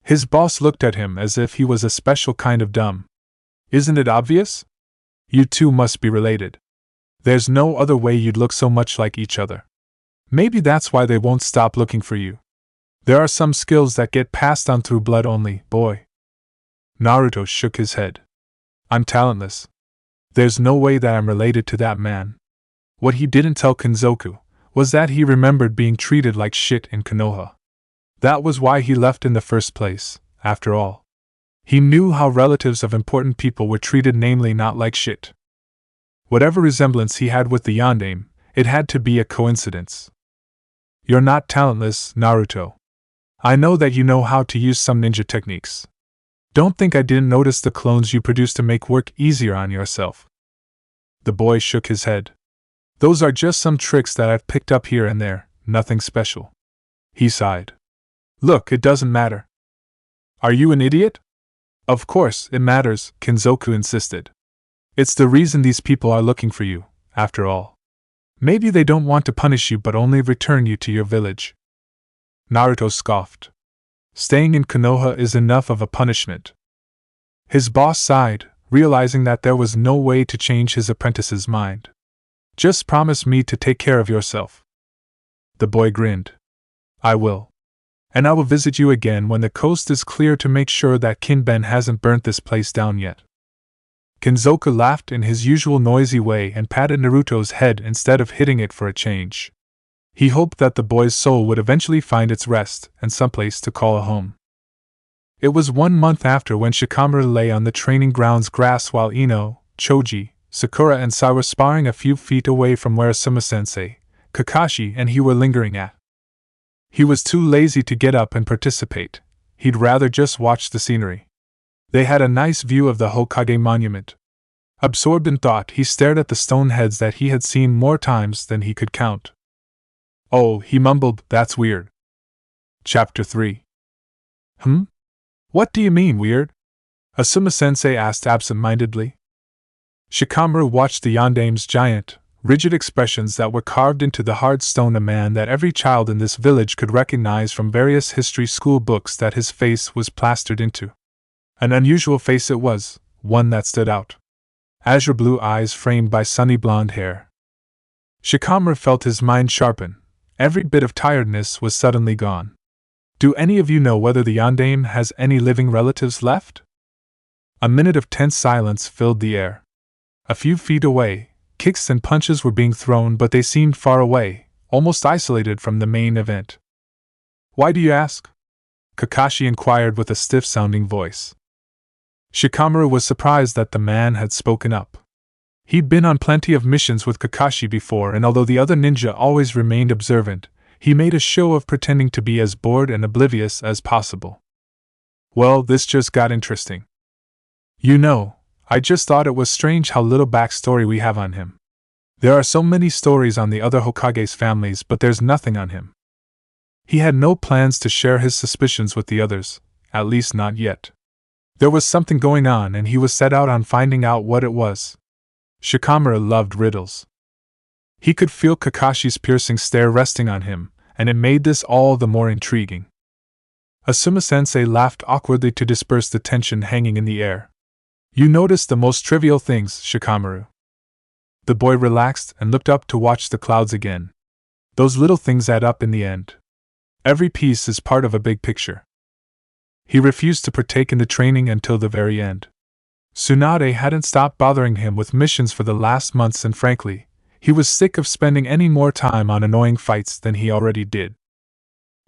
His boss looked at him as if he was a special kind of dumb. Isn't it obvious? You two must be related. There's no other way you'd look so much like each other. Maybe that's why they won't stop looking for you. There are some skills that get passed on through blood only, boy. Naruto shook his head. I'm talentless. There's no way that I'm related to that man. What he didn't tell Kenzoku was that he remembered being treated like shit in Konoha. That was why he left in the first place, after all. He knew how relatives of important people were treated, namely not like shit. Whatever resemblance he had with the yondaime, it had to be a coincidence. You're not talentless, Naruto. I know that you know how to use some ninja techniques. Don't think I didn't notice the clones you produced to make work easier on yourself. The boy shook his head. Those are just some tricks that I've picked up here and there, nothing special. He sighed. Look, it doesn't matter. Are you an idiot? Of course, it matters, Kenzoku insisted. It's the reason these people are looking for you, after all. Maybe they don't want to punish you but only return you to your village. Naruto scoffed. Staying in Konoha is enough of a punishment. His boss sighed, realizing that there was no way to change his apprentice's mind. Just promise me to take care of yourself. The boy grinned. I will. And I will visit you again when the coast is clear to make sure that Kinben hasn't burnt this place down yet. Kenzoku laughed in his usual noisy way and patted Naruto's head instead of hitting it for a change. He hoped that the boy's soul would eventually find its rest and someplace to call a home. It was 1 month after when Shikamaru lay on the training grounds grass while Ino, Choji, Sakura and Sai were sparring a few feet away from where Asuma-sensei, Kakashi and he were lingering at. He was too lazy to get up and participate. He'd rather just watch the scenery. They had a nice view of the Hokage monument. Absorbed in thought, he stared at the stone heads that he had seen more times than he could count. Oh, he mumbled, that's weird. Chapter 3. What do you mean, weird? Asuma-sensei asked absent-mindedly. Shikamaru watched the yondaime's giant, rigid expressions that were carved into the hard stone, a man that every child in this village could recognize from various history school books that his face was plastered into. An unusual face it was, one that stood out. Azure blue eyes framed by sunny blonde hair. Shikamaru felt his mind sharpen. Every bit of tiredness was suddenly gone. Do any of you know whether the yondaime has any living relatives left? A minute of tense silence filled the air. A few feet away, kicks and punches were being thrown, but they seemed far away, almost isolated from the main event. Why do you ask? Kakashi inquired with a stiff-sounding voice. Shikamaru was surprised that the man had spoken up. He'd been on plenty of missions with Kakashi before, and although the other ninja always remained observant, he made a show of pretending to be as bored and oblivious as possible. Well, this just got interesting. You know, I just thought it was strange how little backstory we have on him. There are so many stories on the other Hokage's families, but there's nothing on him. He had no plans to share his suspicions with the others, at least not yet. There was something going on and he was set out on finding out what it was. Shikamaru loved riddles. He could feel Kakashi's piercing stare resting on him, and it made this all the more intriguing. Asuma-sensei laughed awkwardly to disperse the tension hanging in the air. You noticed the most trivial things, Shikamaru. The boy relaxed and looked up to watch the clouds again. Those little things add up in the end. Every piece is part of a big picture. He refused to partake in the training until the very end. Tsunade hadn't stopped bothering him with missions for the last months, and frankly, he was sick of spending any more time on annoying fights than he already did.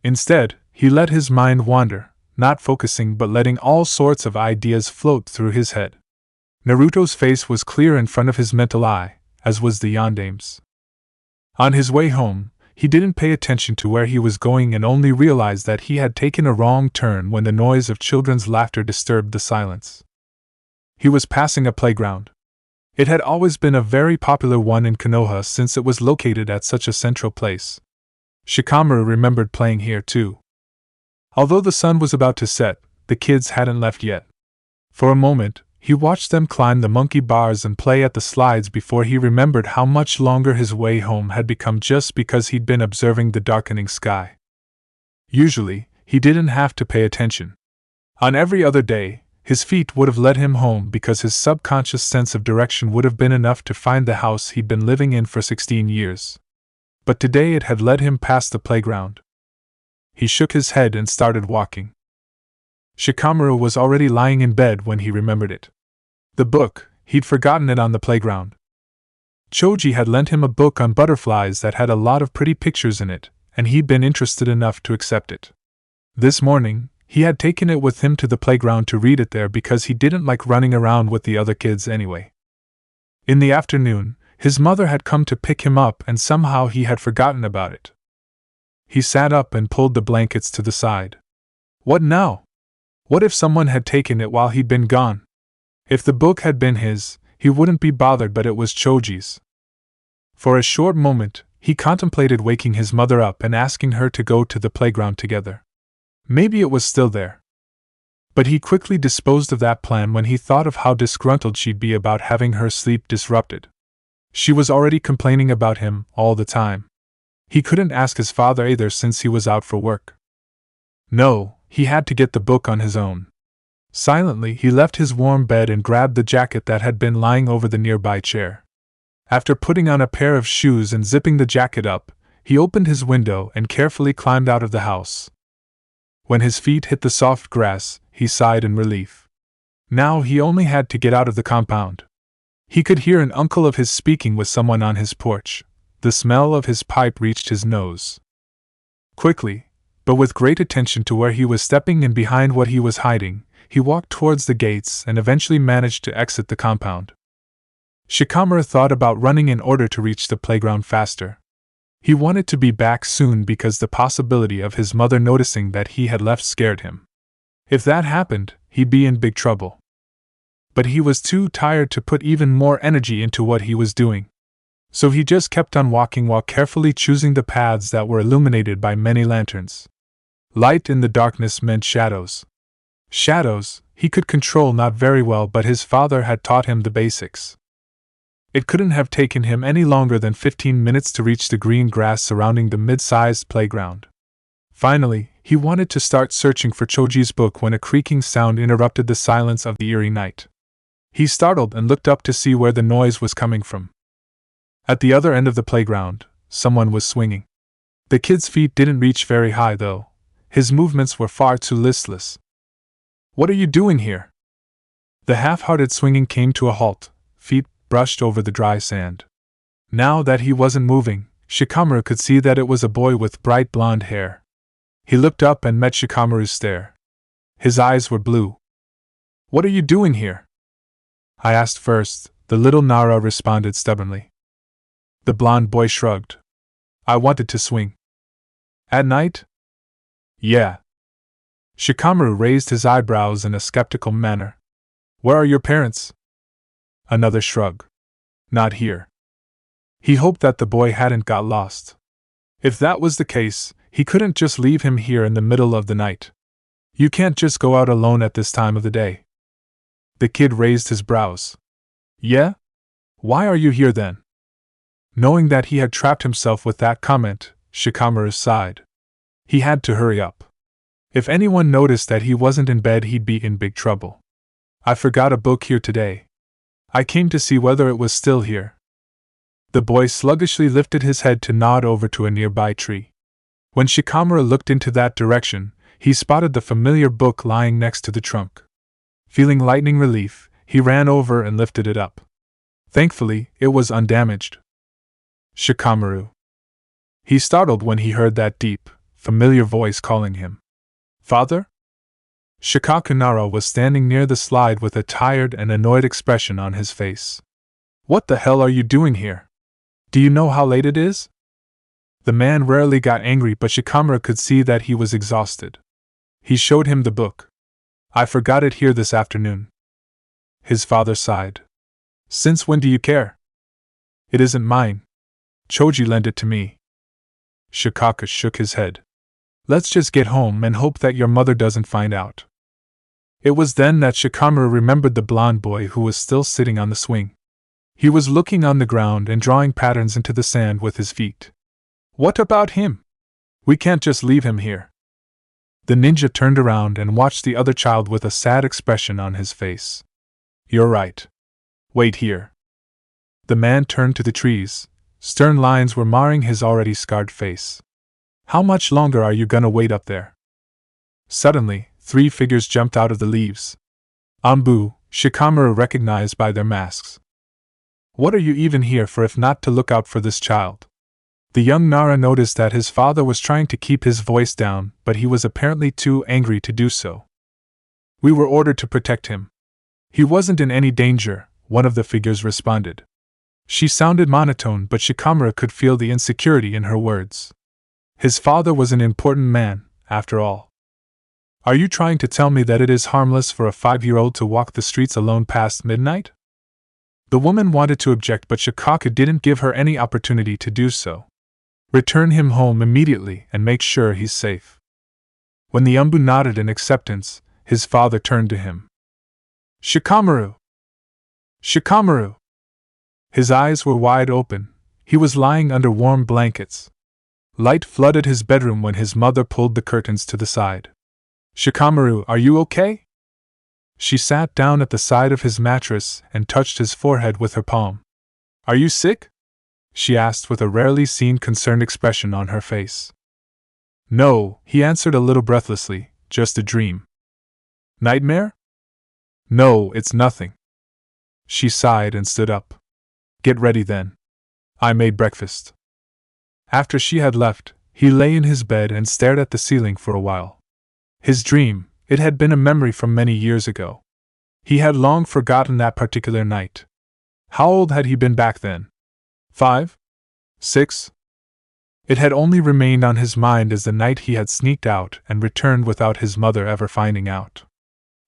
Instead, he let his mind wander, not focusing but letting all sorts of ideas float through his head. Naruto's face was clear in front of his mental eye, as was the yondaime's. On his way home, he didn't pay attention to where he was going and only realized that he had taken a wrong turn when the noise of children's laughter disturbed the silence. He was passing a playground. It had always been a very popular one in Konoha since it was located at such a central place. Shikamaru remembered playing here too. Although the sun was about to set, the kids hadn't left yet. For a moment, he watched them climb the monkey bars and play at the slides before he remembered how much longer his way home had become just because he'd been observing the darkening sky. Usually, he didn't have to pay attention. On every other day, his feet would have led him home because his subconscious sense of direction would have been enough to find the house he'd been living in for 16 years. But today it had led him past the playground. He shook his head and started walking. Shikamaru was already lying in bed when he remembered it. The book, he'd forgotten it on the playground. Choji had lent him a book on butterflies that had a lot of pretty pictures in it, and he'd been interested enough to accept it. This morning, he had taken it with him to the playground to read it there because he didn't like running around with the other kids anyway. In the afternoon, his mother had come to pick him up and somehow he had forgotten about it. He sat up and pulled the blankets to the side. What now? What if someone had taken it while he'd been gone? If the book had been his, he wouldn't be bothered, but it was Choji's. For a short moment, he contemplated waking his mother up and asking her to go to the playground together. Maybe it was still there. But he quickly disposed of that plan when he thought of how disgruntled she'd be about having her sleep disrupted. She was already complaining about him all the time. He couldn't ask his father either since he was out for work. No, he had to get the book on his own. Silently, he left his warm bed and grabbed the jacket that had been lying over the nearby chair. After putting on a pair of shoes and zipping the jacket up, he opened his window and carefully climbed out of the house. When his feet hit the soft grass, he sighed in relief. Now he only had to get out of the compound. He could hear an uncle of his speaking with someone on his porch. The smell of his pipe reached his nose. Quickly, but with great attention to where he was stepping and behind what he was hiding, he walked towards the gates and eventually managed to exit the compound. Shikamaru thought about running in order to reach the playground faster. He wanted to be back soon because the possibility of his mother noticing that he had left scared him. If that happened, he'd be in big trouble. But he was too tired to put even more energy into what he was doing. So he just kept on walking while carefully choosing the paths that were illuminated by many lanterns. Light in the darkness meant shadows. Shadows, he could control not very well, but his father had taught him the basics. It couldn't have taken him any longer than 15 minutes to reach the green grass surrounding the mid-sized playground. Finally, he wanted to start searching for Choji's book when a creaking sound interrupted the silence of the eerie night. He startled and looked up to see where the noise was coming from. At the other end of the playground, someone was swinging. The kid's feet didn't reach very high, though. His movements were far too listless. "What are you doing here?" The half-hearted swinging came to a halt, feet brushed over the dry sand. Now that he wasn't moving, Shikamaru could see that it was a boy with bright blonde hair. He looked up and met Shikamaru's stare. His eyes were blue. "What are you doing here?" "I asked first," the little Nara responded stubbornly. The blonde boy shrugged. "I wanted to swing." "At night?" "Yeah." Shikamaru raised his eyebrows in a skeptical manner. "Where are your parents?" Another shrug. "Not here." He hoped that the boy hadn't got lost. If that was the case, he couldn't just leave him here in the middle of the night. You can't just go out alone at this time of the day. The kid raised his brows. "Yeah? Why are you here then?" Knowing that he had trapped himself with that comment, Shikamaru sighed. He had to hurry up. If anyone noticed that he wasn't in bed, he'd be in big trouble. "I forgot a book here today. I came to see whether it was still here." The boy sluggishly lifted his head to nod over to a nearby tree. When Shikamaru looked into that direction, he spotted the familiar book lying next to the trunk. Feeling lightning relief, he ran over and lifted it up. Thankfully, it was undamaged. "Shikamaru." He startled when he heard that deep, familiar voice calling him. "Father?" Shikamaru was standing near the slide with a tired and annoyed expression on his face. "What the hell are you doing here? Do you know how late it is?" The man rarely got angry, but Shikamaru could see that he was exhausted. He showed him the book. "I forgot it here this afternoon." His father sighed. "Since when do you care?" "It isn't mine. Choji lent it to me." Shikaka shook his head. "Let's just get home and hope that your mother doesn't find out." It was then that Shikamaru remembered the blonde boy who was still sitting on the swing. He was looking on the ground and drawing patterns into the sand with his feet. "What about him? We can't just leave him here." The ninja turned around and watched the other child with a sad expression on his face. "You're right. Wait here." The man turned to the trees. Stern lines were marring his already scarred face. "How much longer are you gonna wait up there?" Suddenly, 3 figures jumped out of the leaves. Ambu, Shikamaru recognized by their masks. What are you even here for if not to look out for this child? The young Nara noticed that his father was trying to keep his voice down, but he was apparently too angry to do so. We were ordered to protect him. He wasn't in any danger, one of the figures responded. She sounded monotone, but Shikamaru could feel the insecurity in her words. His father was an important man, after all. Are you trying to tell me that it is harmless for a 5-year-old to walk the streets alone past midnight? The woman wanted to object, but Shikamaru didn't give her any opportunity to do so. Return him home immediately and make sure he's safe. When the Umbu nodded in acceptance, his father turned to him. Shikamaru! Shikamaru! His eyes were wide open. He was lying under warm blankets. Light flooded his bedroom when his mother pulled the curtains to the side. Shikamaru, are you okay? She sat down at the side of his mattress and touched his forehead with her palm. Are you sick? She asked with a rarely seen concerned expression on her face. No, he answered a little breathlessly, just a dream. Nightmare? No, it's nothing. She sighed and stood up. Get ready then. I made breakfast. After she had left, he lay in his bed and stared at the ceiling for a while. His dream, it had been a memory from many years ago. He had long forgotten that particular night. How old had he been back then? 5? 6? It had only remained on his mind as the night he had sneaked out and returned without his mother ever finding out.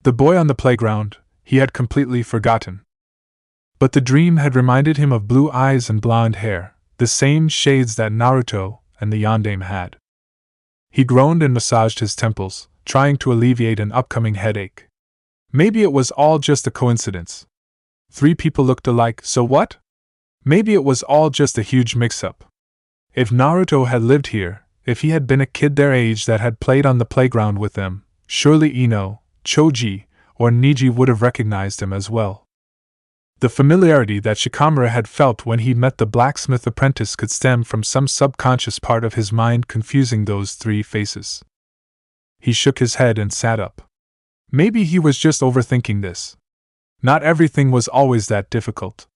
The boy on the playground, he had completely forgotten. But the dream had reminded him of blue eyes and blonde hair, the same shades that Naruto and the yondaime had. He groaned and massaged his temples, trying to alleviate an upcoming headache. Maybe it was all just a coincidence. 3 people looked alike, so what? Maybe it was all just a huge mix-up. If Naruto had lived here, if he had been a kid their age that had played on the playground with them, surely Ino, Choji, or Niji would have recognized him as well. The familiarity that Shikamaru had felt when he met the Blacksmith Apprentice could stem from some subconscious part of his mind confusing those 3 faces. He shook his head and sat up. Maybe he was just overthinking this. Not everything was always that difficult.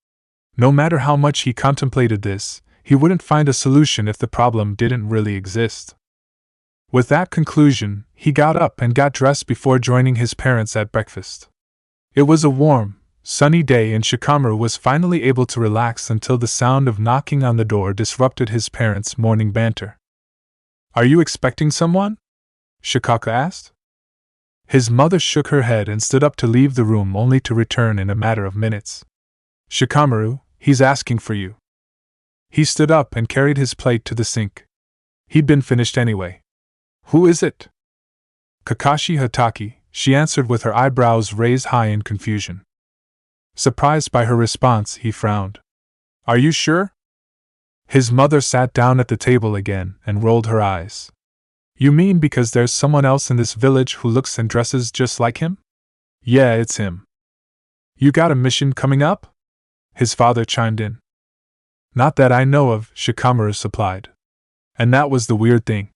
No matter how much he contemplated this, he wouldn't find a solution if the problem didn't really exist. With that conclusion, he got up and got dressed before joining his parents at breakfast. It was a warm, sunny day and Shikamaru was finally able to relax until the sound of knocking on the door disrupted his parents' morning banter. Are you expecting someone? Shikamaru asked. His mother shook her head and stood up to leave the room only to return in a matter of minutes. Shikamaru, he's asking for you. He stood up and carried his plate to the sink. He'd been finished anyway. Who is it? Kakashi Hatake, she answered with her eyebrows raised high in confusion. Surprised by her response, he frowned. Are you sure? His mother sat down at the table again and rolled her eyes. You mean because there's someone else in this village who looks and dresses just like him? Yeah, it's him. You got a mission coming up? His father chimed in. Not that I know of, Shikamaru supplied. And that was the weird thing.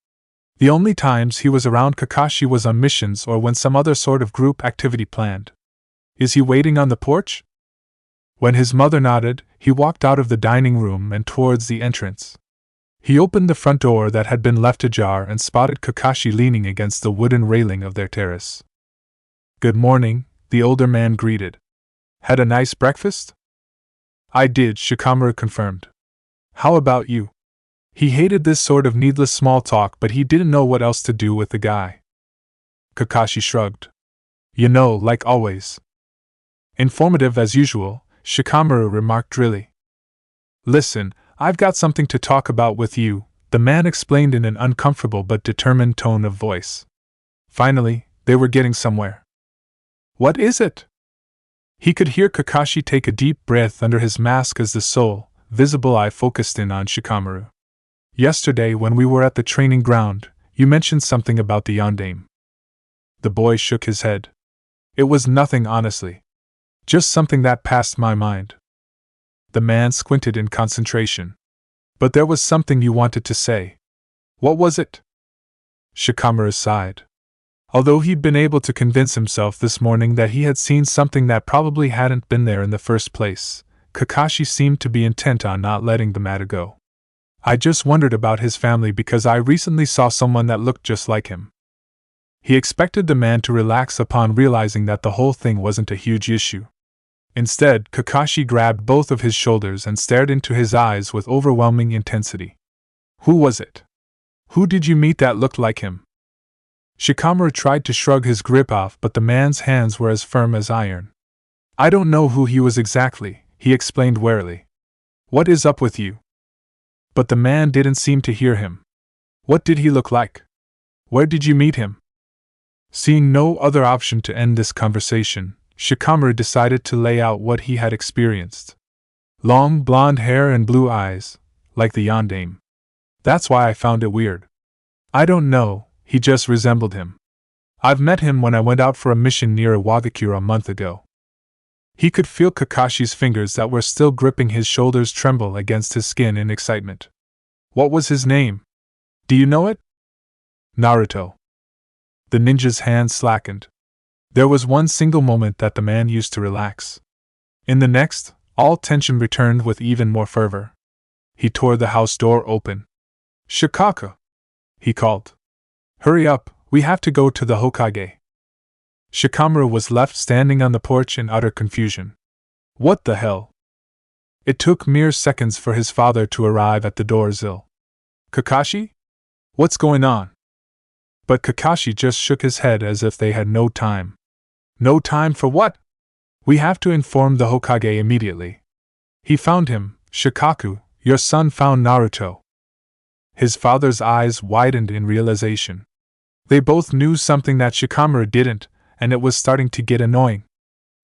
The only times he was around Kakashi was on missions or when some other sort of group activity planned. Is he waiting on the porch? When his mother nodded, he walked out of the dining room and towards the entrance. He opened the front door that had been left ajar and spotted Kakashi leaning against the wooden railing of their terrace. Good morning, the older man greeted. Had a nice breakfast? I did, Shikamaru confirmed. How about you? He hated this sort of needless small talk, but he didn't know what else to do with the guy. Kakashi shrugged. You know, like always. Informative as usual, Shikamaru remarked drily. Listen, I've got something to talk about with you, the man explained in an uncomfortable but determined tone of voice. Finally, they were getting somewhere. What is it? He could hear Kakashi take a deep breath under his mask as the sole, visible eye focused in on Shikamaru. Yesterday when we were at the training ground, you mentioned something about the yondaime. The boy shook his head. It was nothing, honestly. Just something that passed my mind. The man squinted in concentration. But there was something you wanted to say. What was it? Shikamaru sighed. Although he'd been able to convince himself this morning that he had seen something that probably hadn't been there in the first place, Kakashi seemed to be intent on not letting the matter go. I just wondered about his family because I recently saw someone that looked just like him. He expected the man to relax upon realizing that the whole thing wasn't a huge issue. Instead, Kakashi grabbed both of his shoulders and stared into his eyes with overwhelming intensity. Who was it? Who did you meet that looked like him? Shikamaru tried to shrug his grip off, but the man's hands were as firm as iron. I don't know who he was exactly, he explained warily. What is up with you? But the man didn't seem to hear him. What did he look like? Where did you meet him? Seeing no other option to end this conversation, Shikamaru decided to lay out what he had experienced. Long blonde hair and blue eyes, like the yondaime. That's why I found it weird. I don't know, he just resembled him. I've met him when I went out for a mission near Iwagakure a month ago. He could feel Kakashi's fingers that were still gripping his shoulders tremble against his skin in excitement. What was his name? Do you know it? Naruto. The ninja's hand slackened. There was one single moment that the man used to relax. In the next, all tension returned with even more fervor. He tore the house door open. Shikaka! He called. Hurry up, we have to go to the Hokage. Shikamaru was left standing on the porch in utter confusion. What the hell? It took mere seconds for his father to arrive at the door. Kakashi? What's going on? But Kakashi just shook his head as if they had no time. No time for what? We have to inform the Hokage immediately. He found him, Shikaku, your son found Naruto. His father's eyes widened in realization. They both knew something that Shikamaru didn't, and it was starting to get annoying.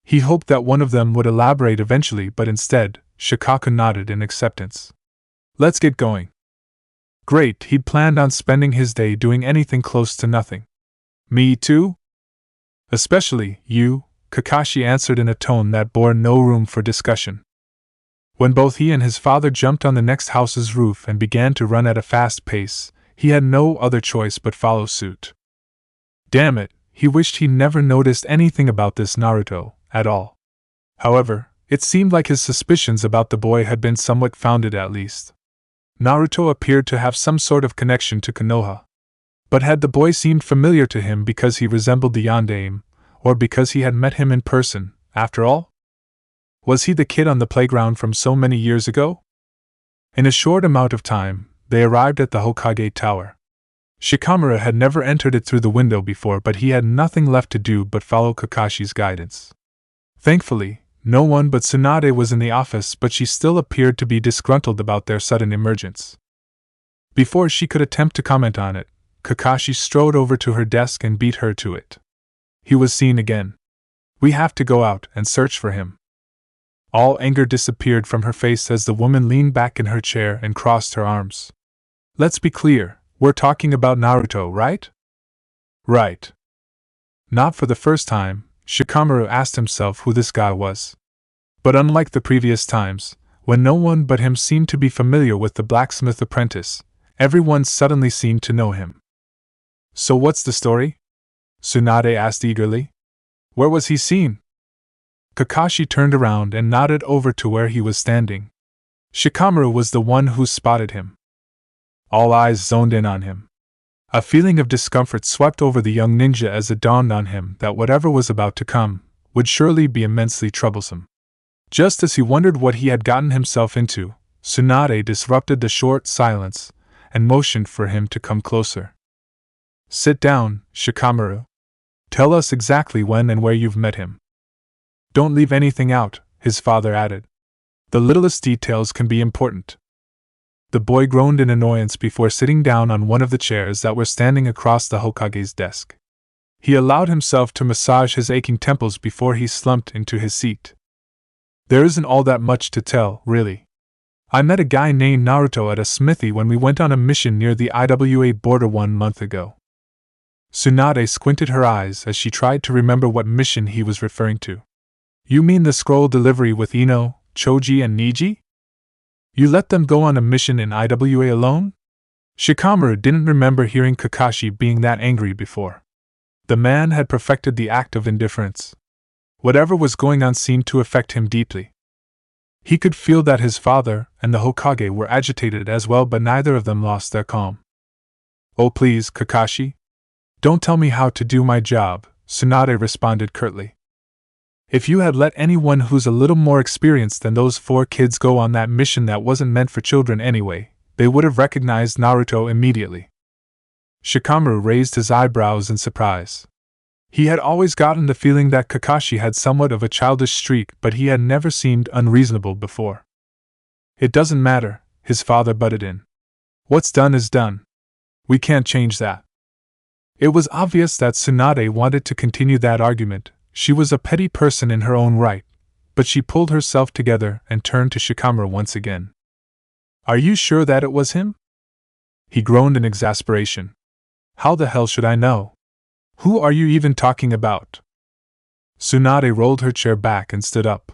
He hoped that one of them would elaborate eventually, but instead, Shikaku nodded in acceptance. Let's get going. Great, he'd planned on spending his day doing anything close to nothing. Me too? Especially you, Kakashi answered in a tone that bore no room for discussion. When both he and his father jumped on the next house's roof and began to run at a fast pace, he had no other choice but follow suit. Damn it, he wished he never noticed anything about this Naruto, at all. However, it seemed like his suspicions about the boy had been somewhat founded at least. Naruto appeared to have some sort of connection to Konoha. But had the boy seemed familiar to him because he resembled the yondaime, or because he had met him in person, after all? Was he the kid on the playground from so many years ago? In a short amount of time, they arrived at the Hokage Tower. Shikamaru had never entered it through the window before, but he had nothing left to do but follow Kakashi's guidance. Thankfully, no one but Tsunade was in the office, but she still appeared to be disgruntled about their sudden emergence. Before she could attempt to comment on it, Kakashi strode over to her desk and beat her to it. He was seen again. We have to go out and search for him. All anger disappeared from her face as the woman leaned back in her chair and crossed her arms. Let's be clear, we're talking about Naruto, right? Right. Not for the first time, Shikamaru asked himself who this guy was. But unlike the previous times, when no one but him seemed to be familiar with the Blacksmith Apprentice, everyone suddenly seemed to know him. So what's the story? Tsunade asked eagerly. Where was he seen? Kakashi turned around and nodded over to where he was standing. Shikamaru was the one who spotted him. All eyes zoned in on him. A feeling of discomfort swept over the young ninja as it dawned on him that whatever was about to come would surely be immensely troublesome. Just as he wondered what he had gotten himself into, Tsunade disrupted the short silence and motioned for him to come closer. Sit down, Shikamaru. Tell us exactly when and where you've met him. Don't leave anything out, his father added. The littlest details can be important. The boy groaned in annoyance before sitting down on one of the chairs that were standing across the Hokage's desk. He allowed himself to massage his aching temples before he slumped into his seat. There isn't all that much to tell, really. I met a guy named Naruto at a smithy when we went on a mission near the Iwa border 1 month ago. Tsunade squinted her eyes as she tried to remember what mission he was referring to. You mean the scroll delivery with Ino, Choji and Niji? You let them go on a mission in Iwa alone? Shikamaru didn't remember hearing Kakashi being that angry before. The man had perfected the act of indifference. Whatever was going on seemed to affect him deeply. He could feel that his father and the Hokage were agitated as well, but neither of them lost their calm. "Oh please, Kakashi. Don't tell me how to do my job," Tsunade responded curtly. "If you had let anyone who's a little more experienced than those 4 kids go on that mission that wasn't meant for children anyway, they would have recognized Naruto immediately." Shikamaru raised his eyebrows in surprise. He had always gotten the feeling that Kakashi had somewhat of a childish streak, but he had never seemed unreasonable before. "It doesn't matter," his father butted in. "What's done is done. We can't change that." It was obvious that Tsunade wanted to continue that argument. She was a petty person in her own right, but she pulled herself together and turned to Shikamaru once again. "Are you sure that it was him?" He groaned in exasperation. "How the hell should I know? Who are you even talking about?" Tsunade rolled her chair back and stood up.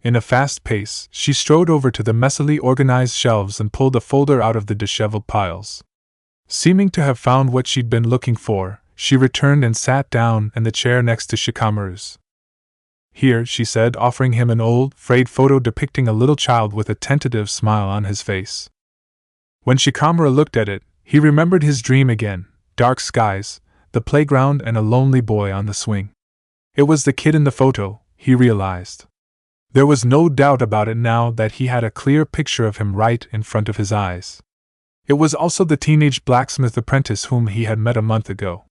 In a fast pace, she strode over to the messily organized shelves and pulled a folder out of the disheveled piles. Seeming to have found what she'd been looking for, she returned and sat down in the chair next to Shikamaru's. "Here," she said, offering him an old, frayed photo depicting a little child with a tentative smile on his face. When Shikamaru looked at it, he remembered his dream again: dark skies, the playground, and a lonely boy on the swing. It was the kid in the photo, he realized. There was no doubt about it now that he had a clear picture of him right in front of his eyes. It was also the teenage blacksmith apprentice whom he had met a month ago.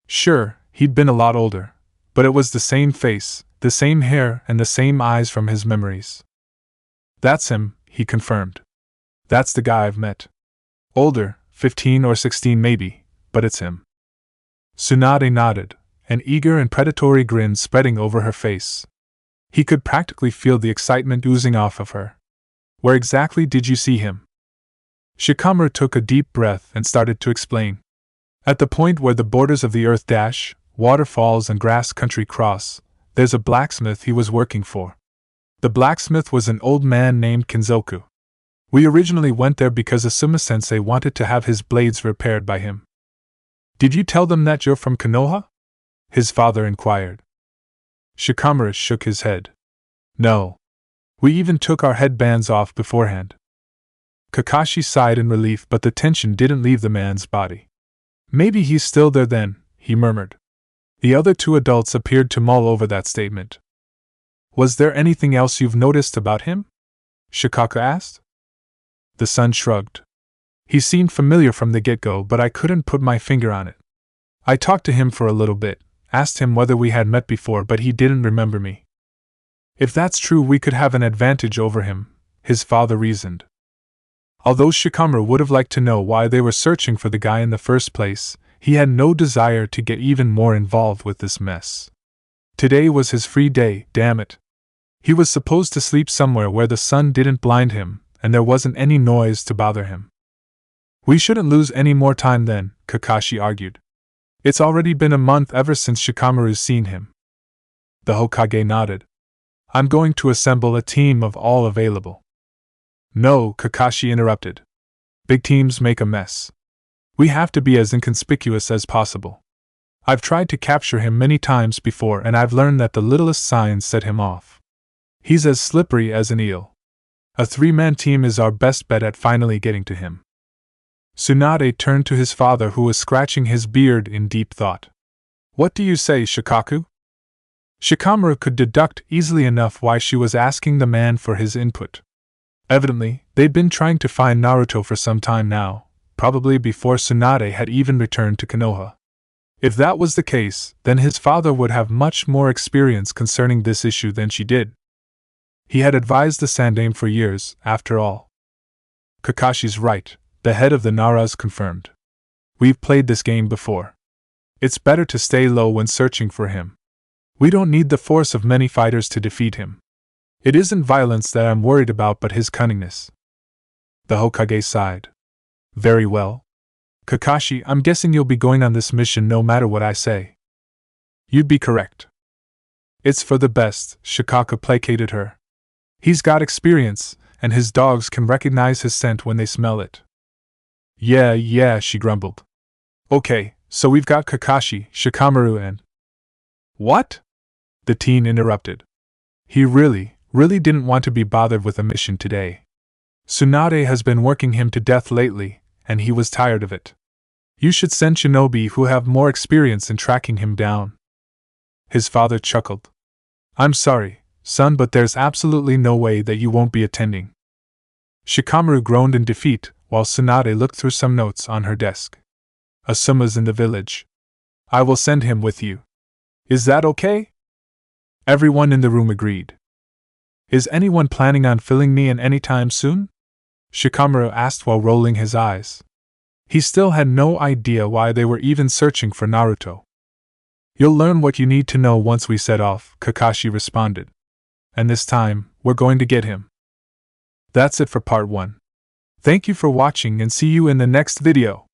Sure, he'd been a lot older, but it was the same face, the same hair, and the same eyes from his memories. "That's him," he confirmed. "That's the guy I've met. Older, 15 or 16 maybe, but it's him." Tsunade nodded, an eager and predatory grin spreading over her face. He could practically feel the excitement oozing off of her. "Where exactly did you see him?" Shikamaru took a deep breath and started to explain. "At the point where the borders of the earth dash, waterfalls and grass country cross, there's a blacksmith he was working for. The blacksmith was an old man named Kenzoku. We originally went there because Asuma-sensei wanted to have his blades repaired by him." "Did you tell them that you're from Konoha?" his father inquired. Shikamaru shook his head. "No. We even took our headbands off beforehand." Kakashi sighed in relief, but the tension didn't leave the man's body. "Maybe he's still there then," he murmured. The other 2 adults appeared to mull over that statement. "Was there anything else you've noticed about him?" Shikaka asked. The son shrugged. "He seemed familiar from the get-go, but I couldn't put my finger on it. I talked to him for a little bit, asked him whether we had met before, but he didn't remember me." "If that's true, we could have an advantage over him," his father reasoned. Although Shikamaru would have liked to know why they were searching for the guy in the first place, he had no desire to get even more involved with this mess. Today was his free day, damn it. He was supposed to sleep somewhere where the sun didn't blind him, and there wasn't any noise to bother him. "We shouldn't lose any more time then," Kakashi argued. "It's already been a month ever since Shikamaru's seen him." The Hokage nodded. "I'm going to assemble a team of all available." "No," Kakashi interrupted. "Big teams make a mess. We have to be as inconspicuous as possible. I've tried to capture him many times before, and I've learned that the littlest signs set him off. He's as slippery as an eel. A 3-man team is our best bet at finally getting to him." Tsunade turned to his father, who was scratching his beard in deep thought. "What do you say, Shikaku?" Shikamaru could deduct easily enough why she was asking the man for his input. Evidently, they'd been trying to find Naruto for some time now, probably before Tsunade had even returned to Konoha. If that was the case, then his father would have much more experience concerning this issue than she did. He had advised the Sandaime for years, after all. Kakashi's right, the head of the Naras confirmed. "We've played this game before. It's better to stay low when searching for him. We don't need the force of many fighters to defeat him. It isn't violence that I'm worried about, but his cunningness." The Hokage sighed. "Very well. Kakashi, I'm guessing you'll be going on this mission no matter what I say." "You'd be correct." "It's for the best," Shikaka placated her. "He's got experience, and his dogs can recognize his scent when they smell it." Yeah, she grumbled. "Okay, So we've got Kakashi, Shikamaru, and. What? The teen interrupted. He really didn't want to be bothered with a mission today. Tsunade has been working him to death lately, and he was tired of it. You should send shinobi who have more experience in tracking him down. His father chuckled. I'm sorry, son, but there's absolutely no way that you won't be attending. Shikamaru groaned in defeat, while Tsunade looked through some notes on her desk. Asuma's in the village. I will send him with you. Is that okay? Everyone in the room agreed. Is anyone planning on filling me in anytime soon? Shikamaru asked while rolling his eyes. He still had no idea why they were even searching for Naruto. You'll learn what you need to know once we set off, Kakashi responded. And this time, we're going to get him. That's it for part 1. Thank you for watching and see you in the next video.